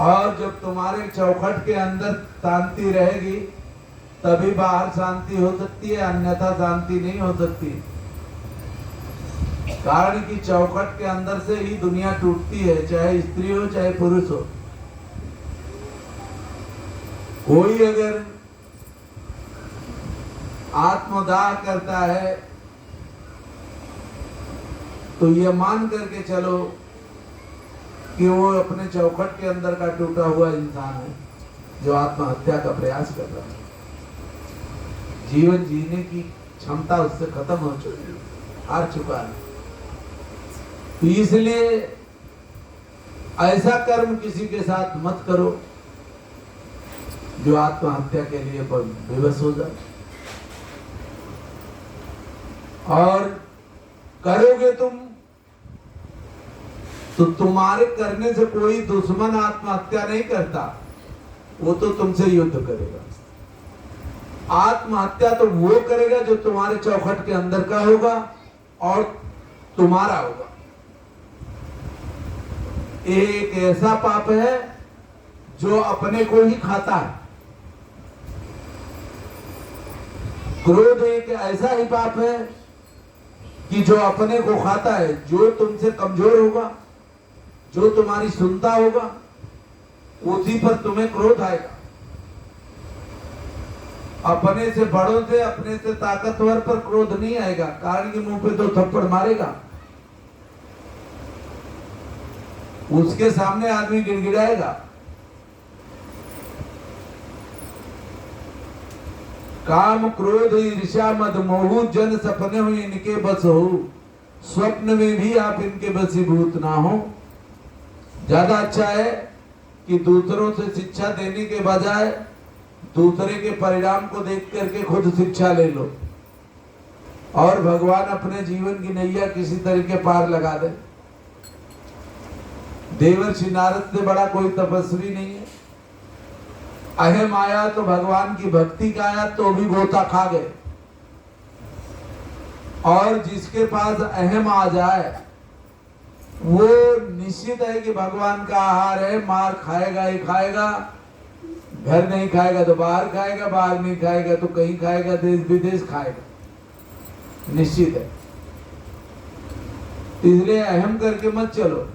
और जब तुम्हारे चौखट के अंदर शांति रहेगी तभी बाहर शांति हो सकती है, अन्यथा शांति नहीं हो सकती। कारण कि चौखट के अंदर से ही दुनिया टूटती है, चाहे स्त्री हो चाहे पुरुष हो। कोई अगर आत्मदाह करता है तो ये मान करके चलो कि वो अपने चौखट के अंदर का टूटा हुआ इंसान है जो आत्महत्या का प्रयास कर रहा है। जीवन जीने की क्षमता उससे खत्म हो चुकी है, हार चुका है। तो इसलिए ऐसा कर्म किसी के साथ मत करो जो आत्महत्या के लिए विवश हो जाए। और करोगे तुम तो तुम्हारे करने से कोई दुश्मन आत्महत्या नहीं करता, वो तो तुमसे युद्ध करेगा। आत्महत्या तो वो करेगा जो तुम्हारे चौखट के अंदर का होगा और तुम्हारा होगा। एक ऐसा पाप है जो अपने को ही खाता है। क्रोध एक ऐसा ही पाप है कि जो अपने को खाता है। जो तुमसे कमजोर होगा, जो तुम्हारी सुनता होगा, उसी पर तुम्हें क्रोध आएगा। अपने से बड़ों से, अपने से ताकतवर पर क्रोध नहीं आएगा, कारण कि मुंह पे तो थप्पड़ मारेगा। उसके सामने आदमी गिड़गिड़ाएगा। काम क्रोध ईर्ष्या मद मोह जन सपने हो इनके बस हो, स्वप्न में भी आप इनके बसीभूत ना हो। ज्यादा अच्छा है कि दूसरों से शिक्षा देने के बजाय दूसरे के परिणाम को देख करके खुद शिक्षा ले लो और भगवान अपने जीवन की नैया किसी तरीके पार लगा दे। देवर्षि नारद से बड़ा कोई तपस्वी नहीं है। अहम आया तो भगवान की भक्ति का आया तो भी गोता खा गए। और जिसके पास अहम आ जाए वो निश्चित है कि भगवान का आहार है, मार खाएगा ही खाएगा। घर नहीं खाएगा तो बाहर खाएगा, बाहर नहीं खाएगा तो कहीं खाएगा, देश विदेश खाएगा, निश्चित है। इसलिए अहम करके मत चलो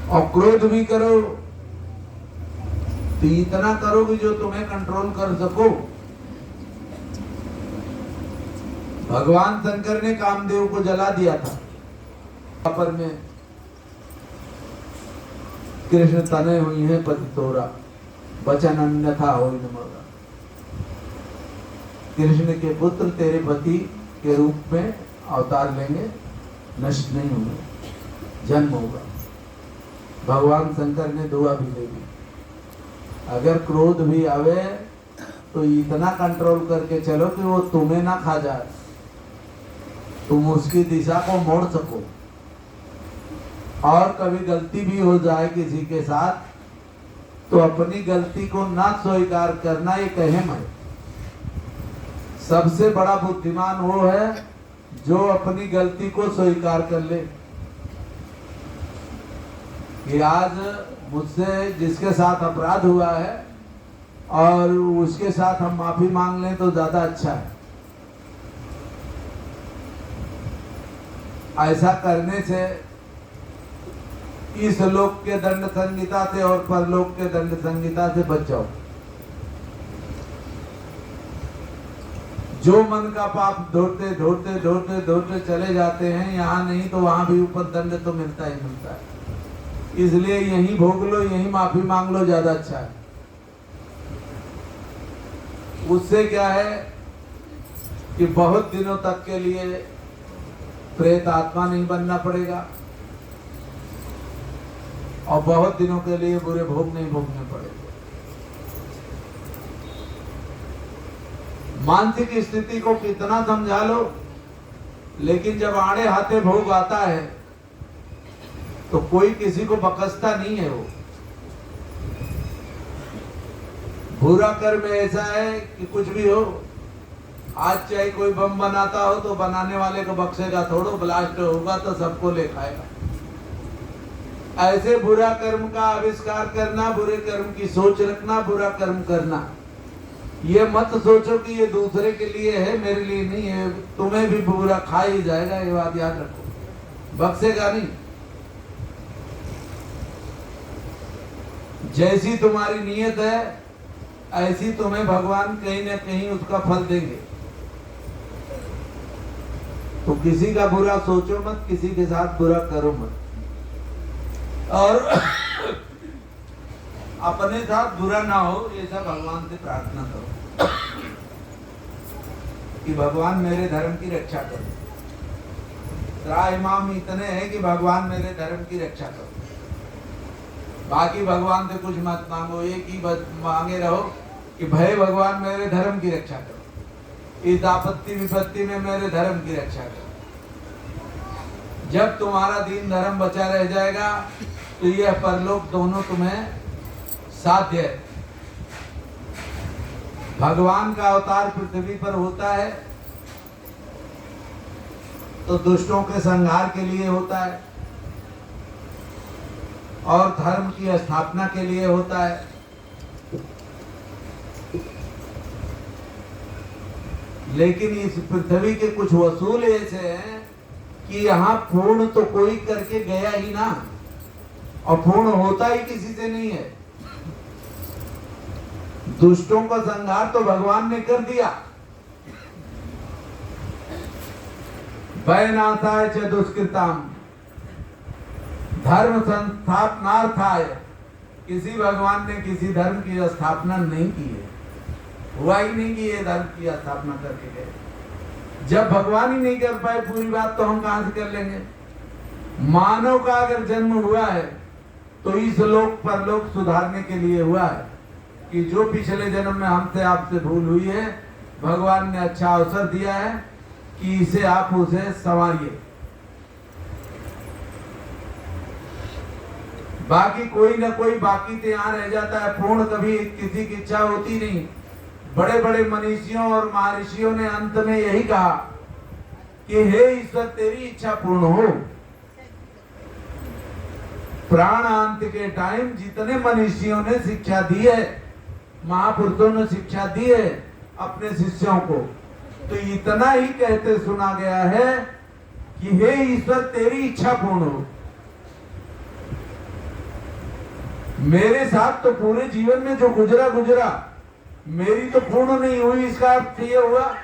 और क्रोध भी करो तो इतना करो कि जो तुम्हें कंट्रोल कर सको। भगवान शंकर ने कामदेव को जला दिया था। पर में कृष्ण तने हुई है पति तोरा, वचन अन्यथा हो न मगा। कृष्ण के पुत्र तेरे पति के रूप में अवतार लेंगे, नष्ट नहीं होंगे, जन्म होगा। भगवान शंकर ने दुआ भी दे दी, अगर क्रोध भी आवे तो इतना कंट्रोल करके चलो कि वो तुम्हें ना खा जाए, तुम उसकी दिशा को मोड़ सको। और कभी गलती भी हो जाए किसी के साथ तो अपनी गलती को ना स्वीकार करना एक अहम है। सबसे बड़ा बुद्धिमान वो है जो अपनी गलती को स्वीकार कर ले कि आज मुझसे जिसके साथ अपराध हुआ है और उसके साथ हम माफी मांग लें तो ज्यादा अच्छा है। ऐसा करने से इस लोक के दंड संहिता से और परलोक के दंड संहिता से बच जाओ। जो मन का पाप ढोते ढोते ढोते ढोते चले जाते हैं, यहाँ नहीं तो वहां भी ऊपर दंड तो मिलता ही मिलता है। इसलिए यहीं भोग लो, यहीं माफी मांग लो, ज्यादा अच्छा है। उससे क्या है कि बहुत दिनों तक के लिए प्रेत आत्मा नहीं बनना पड़ेगा और बहुत दिनों के लिए बुरे भोग नहीं भोगने पड़ेंगे। मानसिक स्थिति को कितना समझा लो, लेकिन जब आड़े हाथे भोग आता है तो कोई किसी को बकसता नहीं है। वो बुरा कर्म ऐसा है कि कुछ भी हो, आज चाहे कोई बम बनाता हो तो बनाने वाले को बख्शेगा थोड़ो, ब्लास्ट होगा तो सबको ले खाएगा। ऐसे बुरा कर्म का आविष्कार करना, बुरे कर्म की सोच रखना, बुरा कर्म करना, ये मत सोचो कि ये दूसरे के लिए है, मेरे लिए नहीं है। तुम्हें भी बुरा खा ही जाएगा, ये बात याद रखो, बख्शेगा नहीं। जैसी तुम्हारी नीयत है ऐसी तुम्हें भगवान कहीं न कहीं उसका फल देंगे। तो किसी का बुरा सोचो मत, किसी के साथ बुरा करो मत, और अपने साथ बुरा ना हो, ऐसा भगवान से प्रार्थना करो कि भगवान मेरे धर्म की रक्षा करो। त्राहिमाम इतने हैं कि भगवान मेरे धर्म की रक्षा करो। बाकी भगवान से कुछ मत मांगो, एक ही बस मांगे रहो कि भय भगवान मेरे धर्म की रक्षा करो, इस आपत्ति विपत्ति में मेरे धर्म की रक्षा करो। जब तुम्हारा दीन धर्म बचा रह जाएगा तो यह परलोक दोनों तुम्हें साध्य है। भगवान का अवतार पृथ्वी पर होता है तो दुष्टों के संहार के लिए होता है और धर्म की स्थापना के लिए होता है। लेकिन इस पृथ्वी के कुछ वसूल ऐसे हैं कि यहाँ पूर्ण तो कोई करके गया ही ना, और पूर्ण होता ही किसी से नहीं है। दुष्टों का संहार तो भगवान ने कर दिया। वैनाशाय च दुष्कृताम धर्म संस्थापनार्थाय, किसी भगवान ने किसी धर्म की स्थापना नहीं की है, हुआ ही नहीं कि ये धर्म की स्थापना करके गए। जब भगवान ही नहीं कर पाए पूरी बात, तो हम कहां से कर लेंगे। मानव का अगर जन्म हुआ है तो इस लोक परलोक सुधारने के लिए हुआ है कि जो पिछले जन्म में हमसे आपसे भूल हुई है, भगवान ने अच्छा अवसर दिया है कि इसे आप उसे संवारिए। बाकी कोई ना कोई बाकी तो यहाँ रह जाता है, पूर्ण कभी किसी की इच्छा होती नहीं। बड़े बड़े मनीषियों और महर्षियों ने अंत में यही कहा कि हे ईश्वर तेरी इच्छा पूर्ण हो। प्राणांत के टाइम जितने मनीषियों ने शिक्षा दी है, महापुरुषों ने शिक्षा दी है अपने शिष्यों को, तो इतना ही कहते सुना गया है कि हे ईश्वर तेरी इच्छा पूर्ण हो। मेरे साथ तो पूरे जीवन में जो गुजरा मेरी तो पूर्ण नहीं हुई, इसका अर्थ ये हुआ,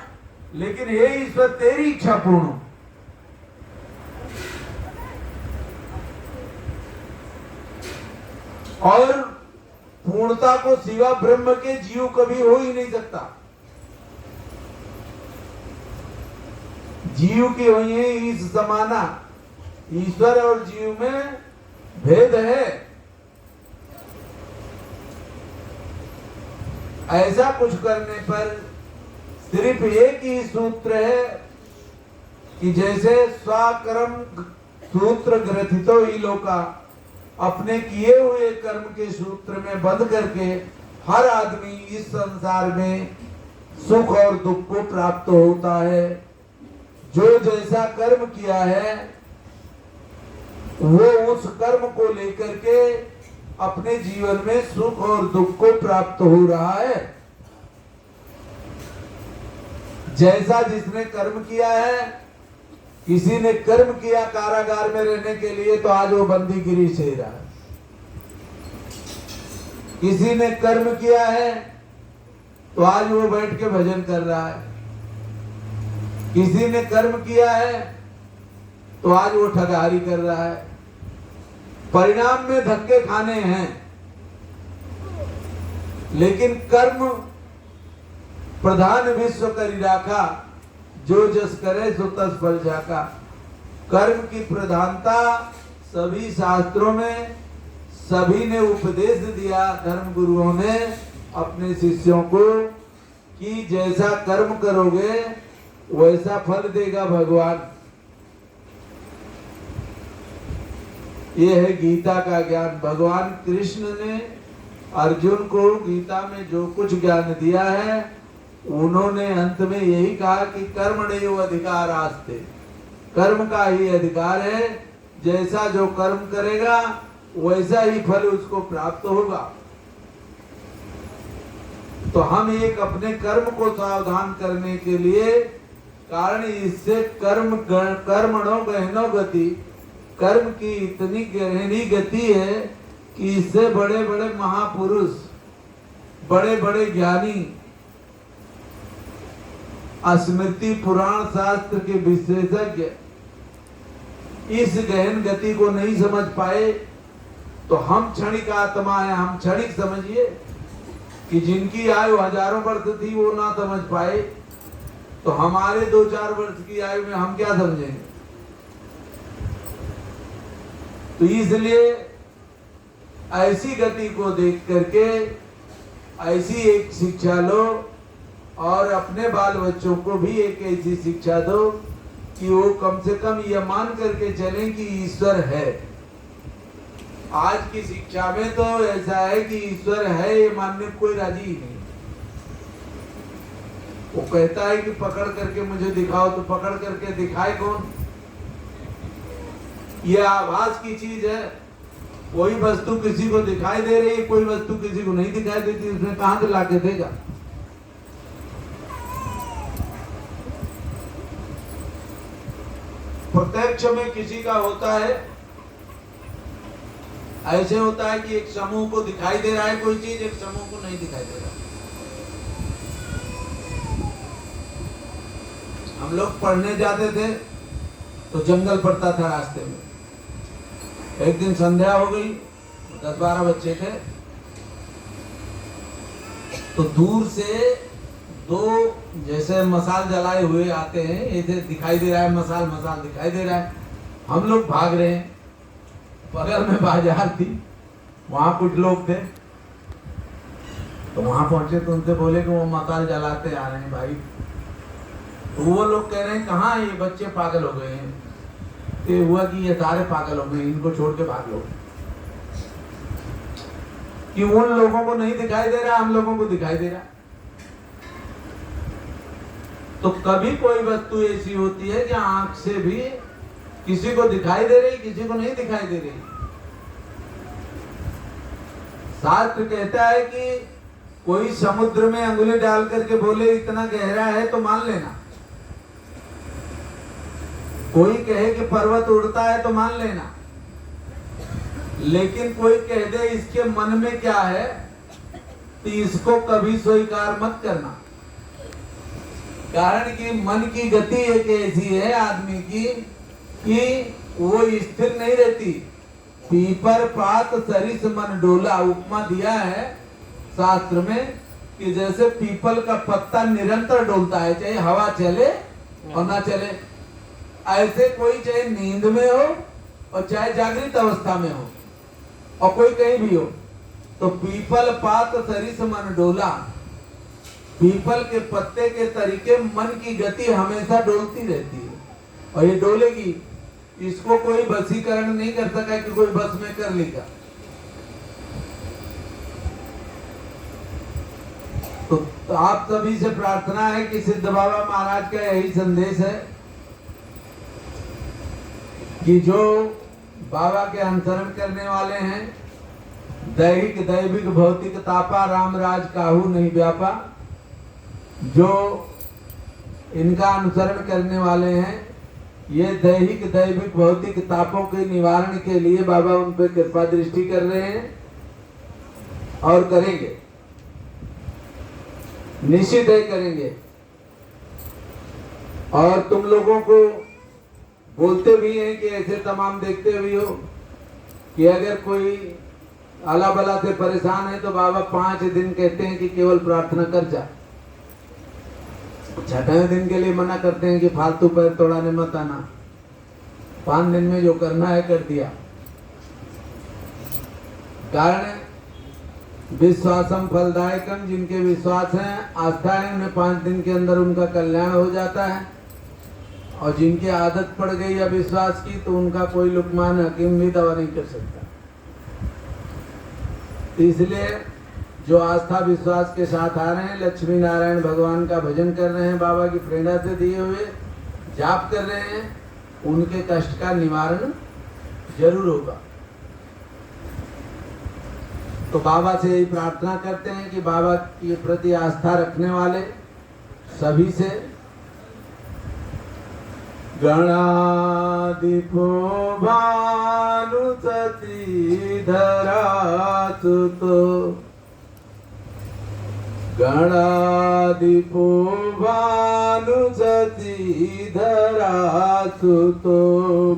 लेकिन हे ईश्वर तेरी इच्छा पूर्ण हो। और पूर्णता को सिवा ब्रह्म के जीव कभी हो ही नहीं सकता। जीव की हुई है इस समाना, ईश्वर और जीव में भेद है। ऐसा कुछ करने पर सिर्फ एक ही सूत्र है कि जैसे स्वकर्म सूत्र ग्रथितो ही लोका, अपने किए हुए कर्म के सूत्र में बंध करके हर आदमी इस संसार में सुख और दुख को प्राप्त होता है। जो जैसा कर्म किया है वो उस कर्म को लेकर के अपने जीवन में सुख और दुख को प्राप्त हो रहा है। जैसा जिसने कर्म किया है, किसी ने कर्म किया कारागार में रहने के लिए तो आज वो बंदीगिरी सह रहा है। किसी ने कर्म किया है तो आज वो बैठ के भजन कर रहा है। किसी ने कर्म किया है तो आज वो ठगारी कर रहा है। परिणाम में धक्के खाने हैं, लेकिन कर्म प्रधान विश्व करी राखा, जो जस करे सो तस फल जाका। कर्म की प्रधानता सभी शास्त्रों में सभी ने उपदेश दिया, धर्म गुरुओं ने अपने शिष्यों को, कि जैसा कर्म करोगे वैसा फल देगा भगवान। ये है गीता का ज्ञान। भगवान कृष्ण ने अर्जुन को गीता में जो कुछ ज्ञान दिया है, उन्होंने अंत में यही कहा कि कर्मण्यो अधिकारास्ते, कर्म का ही अधिकार है। जैसा जो कर्म करेगा वैसा ही फल उसको प्राप्त होगा। तो हम एक अपने कर्म को सावधान करने के लिए, कारण इससे कर्मणो गहनो गति, कर्म की इतनी गहरी गति है कि इससे बड़े बड़े महापुरुष बड़े बड़े ज्ञानी स्मृति पुराण शास्त्र के विशेषज्ञ इस गहन गति को नहीं समझ पाए, तो हम क्षणिक आत्मा है, हम क्षणिक समझिए कि जिनकी आयु हजारों वर्ष थी वो ना समझ पाए, तो हमारे 2-4 वर्ष की आयु में हम क्या समझेंगे। तो इसलिए ऐसी गति को देख करके ऐसी एक शिक्षा लो और अपने बाल बच्चों को भी एक ऐसी शिक्षा दो कि वो कम से कम यह मान करके चलें कि ईश्वर है। आज की शिक्षा में तो ऐसा है कि ईश्वर है ये मानने को कोई राजी ही नहीं। वो कहता है कि पकड़ करके मुझे दिखाओ, तो पकड़ करके दिखाए कौन। यह आभास की चीज है। कोई वस्तु किसी को दिखाई दे रही है, कोई वस्तु किसी को नहीं दिखाई देती, उसने कहां से लाके देगा। प्रत्यक्ष में किसी का होता है, ऐसे होता है कि एक समूह को दिखाई दे रहा है कोई चीज, एक समूह को नहीं दिखाई दे रहा। हम लोग पढ़ने जाते थे तो जंगल पड़ता था रास्ते में। एक दिन संध्या हो गई, 10-12 बच्चे थे, तो दूर से 2 जैसे मसाल जलाए हुए आते हैं, ऐसे दिखाई दे रहा है, मसाल दिखाई दे रहा है। हम लोग भाग रहे हैं। बगल में बाजार थी, वहां कुछ लोग थे, तो वहां पहुंचे तो उनसे बोले कि वो मसाल जलाते आ रहे हैं भाई। तो वो लोग कह रहे हैं कहाँ ये बच्चे पागल हो गए हैं। तो हुआ कि ये सारे पागल हो गए, इनको छोड़ के भाग लो। कि उन लोगों को नहीं दिखाई दे रहा, हम लोगों को दिखाई दे रहा। तो कभी कोई वस्तु ऐसी होती है कि आंख से भी किसी को दिखाई दे रही, किसी को नहीं दिखाई दे रही। शास्त्र कहता है कि कोई समुद्र में अंगुली डाल करके बोले इतना गहरा है तो मान लेना, कोई कहे कि पर्वत उड़ता है तो मान लेना, लेकिन कोई कह दे इसके मन में क्या है तो इसको कभी स्वीकार मत करना। कारण कि मन की गति एक ऐसी है आदमी की कि वो स्थिर नहीं रहती। पीपर पात सरिस मन डोला उपमा दिया है शास्त्र में कि जैसे पीपल का पत्ता निरंतर डोलता है, चाहे हवा चले और ना चले। ऐसे कोई चाहे नींद में हो और चाहे जागृत अवस्था में हो और कोई कहीं भी हो, तो पीपल पात सरिस मन डोला, पीपल के पत्ते के तरीके मन की गति हमेशा डोलती रहती है और ये डोलेगी। इसको कोई बसीकरण नहीं कर सका कि कोई बस में कर लेगा। तो आप सभी से प्रार्थना है कि सिद्ध बाबा महाराज का यही संदेश है कि जो बाबा के अनुसरण करने वाले हैं, दैहिक दैविक भौतिक तापा राम राज काहू नहीं व्यापा, जो इनका अनुसरण करने वाले हैं, ये दैहिक दैविक भौतिक तापों के निवारण के लिए बाबा उन पर कृपा दृष्टि कर रहे हैं और करेंगे, निश्चित ही करेंगे। और तुम लोगों को बोलते भी हैं कि ऐसे तमाम देखते भी हो कि अगर कोई आला बला से परेशान है तो बाबा 5 दिन कहते हैं कि केवल प्रार्थना कर जा। 6वें दिन के लिए मना करते हैं कि फालतू पैर तोड़ाने मत आना। 5 दिन में जो करना है कर दिया। कारण विश्वासम फलदायकम, जिनके विश्वास है आस्था है उन्हें 5 दिन के अंदर उनका कल्याण हो जाता है, और जिनकी आदत पड़ गई अविश्वास की तो उनका कोई लुकमान हकीम भी दवा नहीं कर सकता। तो इसलिए जो आस्था विश्वास के साथ आ रहे हैं, लक्ष्मी नारायण भगवान का भजन कर रहे हैं, बाबा की प्रेरणा से दिए हुए जाप कर रहे हैं, उनके कष्ट का निवारण जरूर होगा। तो बाबा से यही प्रार्थना करते हैं कि बाबा के प्रति आस्था रखने वाले सभी से गणाधिपो भानु सती धरा सुतो गणाधिपो भानुसती धरा सुतो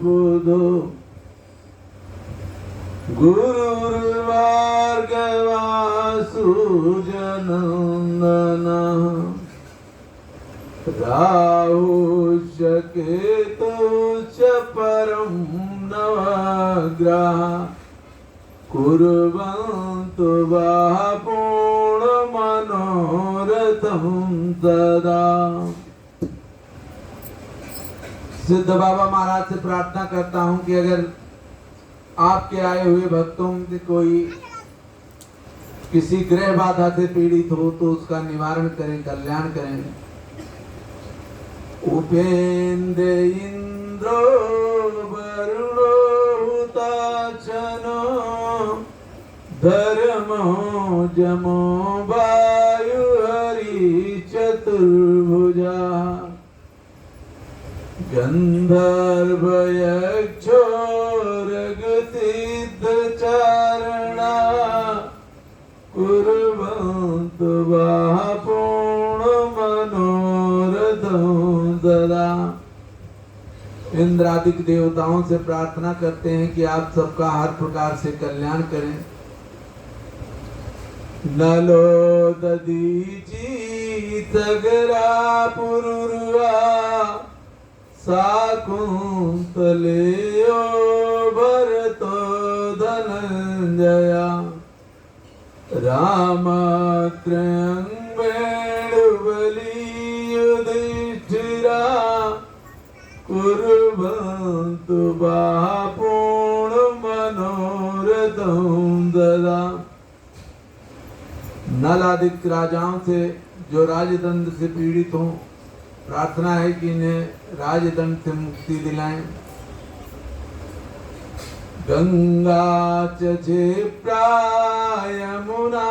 बुधो गुरुर्भार्गवासुजनन्दनः राहुश्च केतुश्च परं नवग्रहाः कुर्वन्तु वः पूर्णमनोरथं सदा। सिद्ध बाबा महाराज से प्रार्थना करता हूं कि अगर आपके आए हुए भक्तों में कोई किसी ग्रह बाधा से पीड़ित हो तो उसका निवारण करें, कल्याण करें। उपेन्द्र इंद्रो वरुणो हुताशनो धर्मो जमो वायु हरि चतुर्भुजा गंधर्व यक्षो रगसिद्धचारणा कुर्वन्तु वः पूर्णमनोरथं सदा। इंद्रादिक देवताओं से प्रार्थना करते हैं कि आप सबका हर प्रकार से कल्याण करें। नलो ददीची सगरा पुरुर्वा साकुंतलेयो भरतो धनंजया रामत्रयं वेणुबली युधिष्ठिरा कुर्वन्तु वः पूर्णमनोरथं सदा। नल आदि राजाओं से जो राजदंड से पीड़ित हों, प्रार्थना है कि इन्हें राजदंड से मुक्ति दिलाएं। गंगा च क्षिप्रा यमुना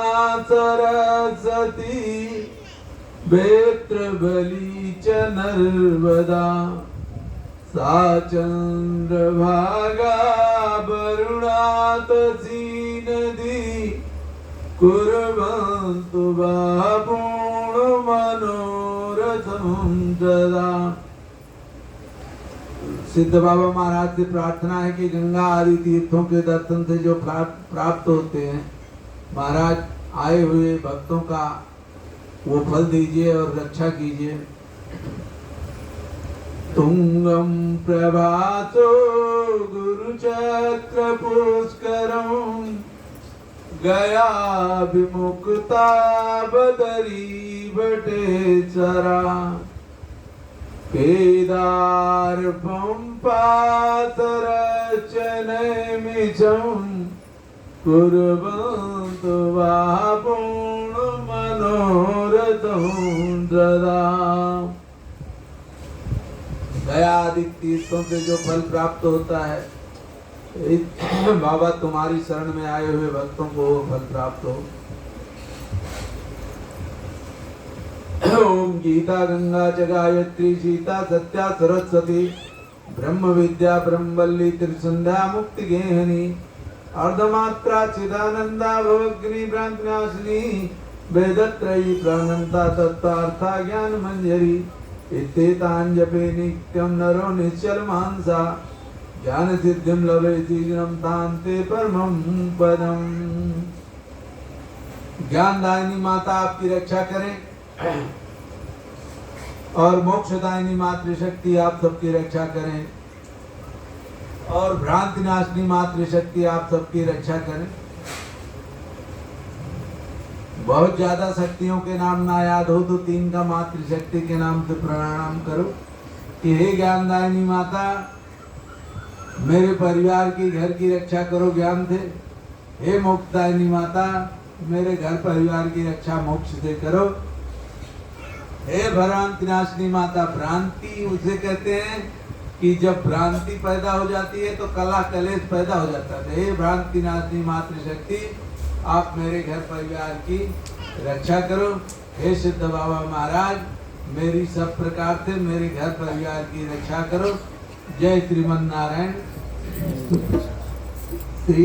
सरस्वती वेत्रबली च नर्मदा सा चंद्रभागा वरुणा तसी नदी कुर्वन्तु वः पूर्णमनोरथं सदा। सिद्ध बाबा महाराज से प्रार्थना है कि गंगा आदि तीर्थों के दर्शन से जो प्राप्त होते हैं, महाराज आए हुए भक्तों का वो फल दीजिए और रक्षा कीजिए। तुंगम प्रभातो गुरुचक्र पुष्करम गया विमुक्ता बदरी बटे चरा केदार पंपातरचनमिचं कुर्वन्तु वः पूर्णमनोरथं सदा। गया आदि तीर्थों से जो फल प्राप्त होता है, बाबा तुम्हारी शरण में आए हुए भक्तों को वो फल प्राप्त हो। ओम गीता गंगा च गायत्री सीता सत्या सरस्वती ब्रह्म विद्या ब्रह्मवल्ली त्रिसंध्या मुक्ति गेहनी अर्धमात्रा चिदानंदा भवग्नि भ्रांतिनाशिनी वेदत्रयी प्राणंता तत्वार्था ज्ञान मंजरी इत्येतान् जपे नित्यं नरो निश्चल मानसा ज्ञान सिद्धिं लभे शीघ्रं तान्ते परमं पदम्। ज्ञानदायिनी माता आपकी रक्षा करें और मोक्षदायिनी मातृशक्ति आप सबकी रक्षा करें और भ्रांति नाशनी मातृशक्ति आप सबकी रक्षा करें। बहुत ज्यादा शक्तियों के नाम ना याद हो तो 3 का मातृशक्ति के नाम से प्रणाम करो कि हे ज्ञानदायिनी माता, मेरे परिवार की घर की रक्षा करो ज्ञान से। हे मोक्षदायिनी माता, मेरे घर परिवार की रक्षा मोक्ष से करो। हे भ्रांति नाशनी माता, भ्रांति उसे कहते हैं कि जब भ्रांति पैदा हो जाती है तो कला कलेश पैदा हो जाता है। हे भ्रांति नाशनी मातृशक्ति, आप मेरे घर परिवार की रक्षा करो। हे सिद्ध बाबा महाराज, मेरी सब प्रकार से मेरे घर परिवार की रक्षा करो। जय श्रीमन नारायण।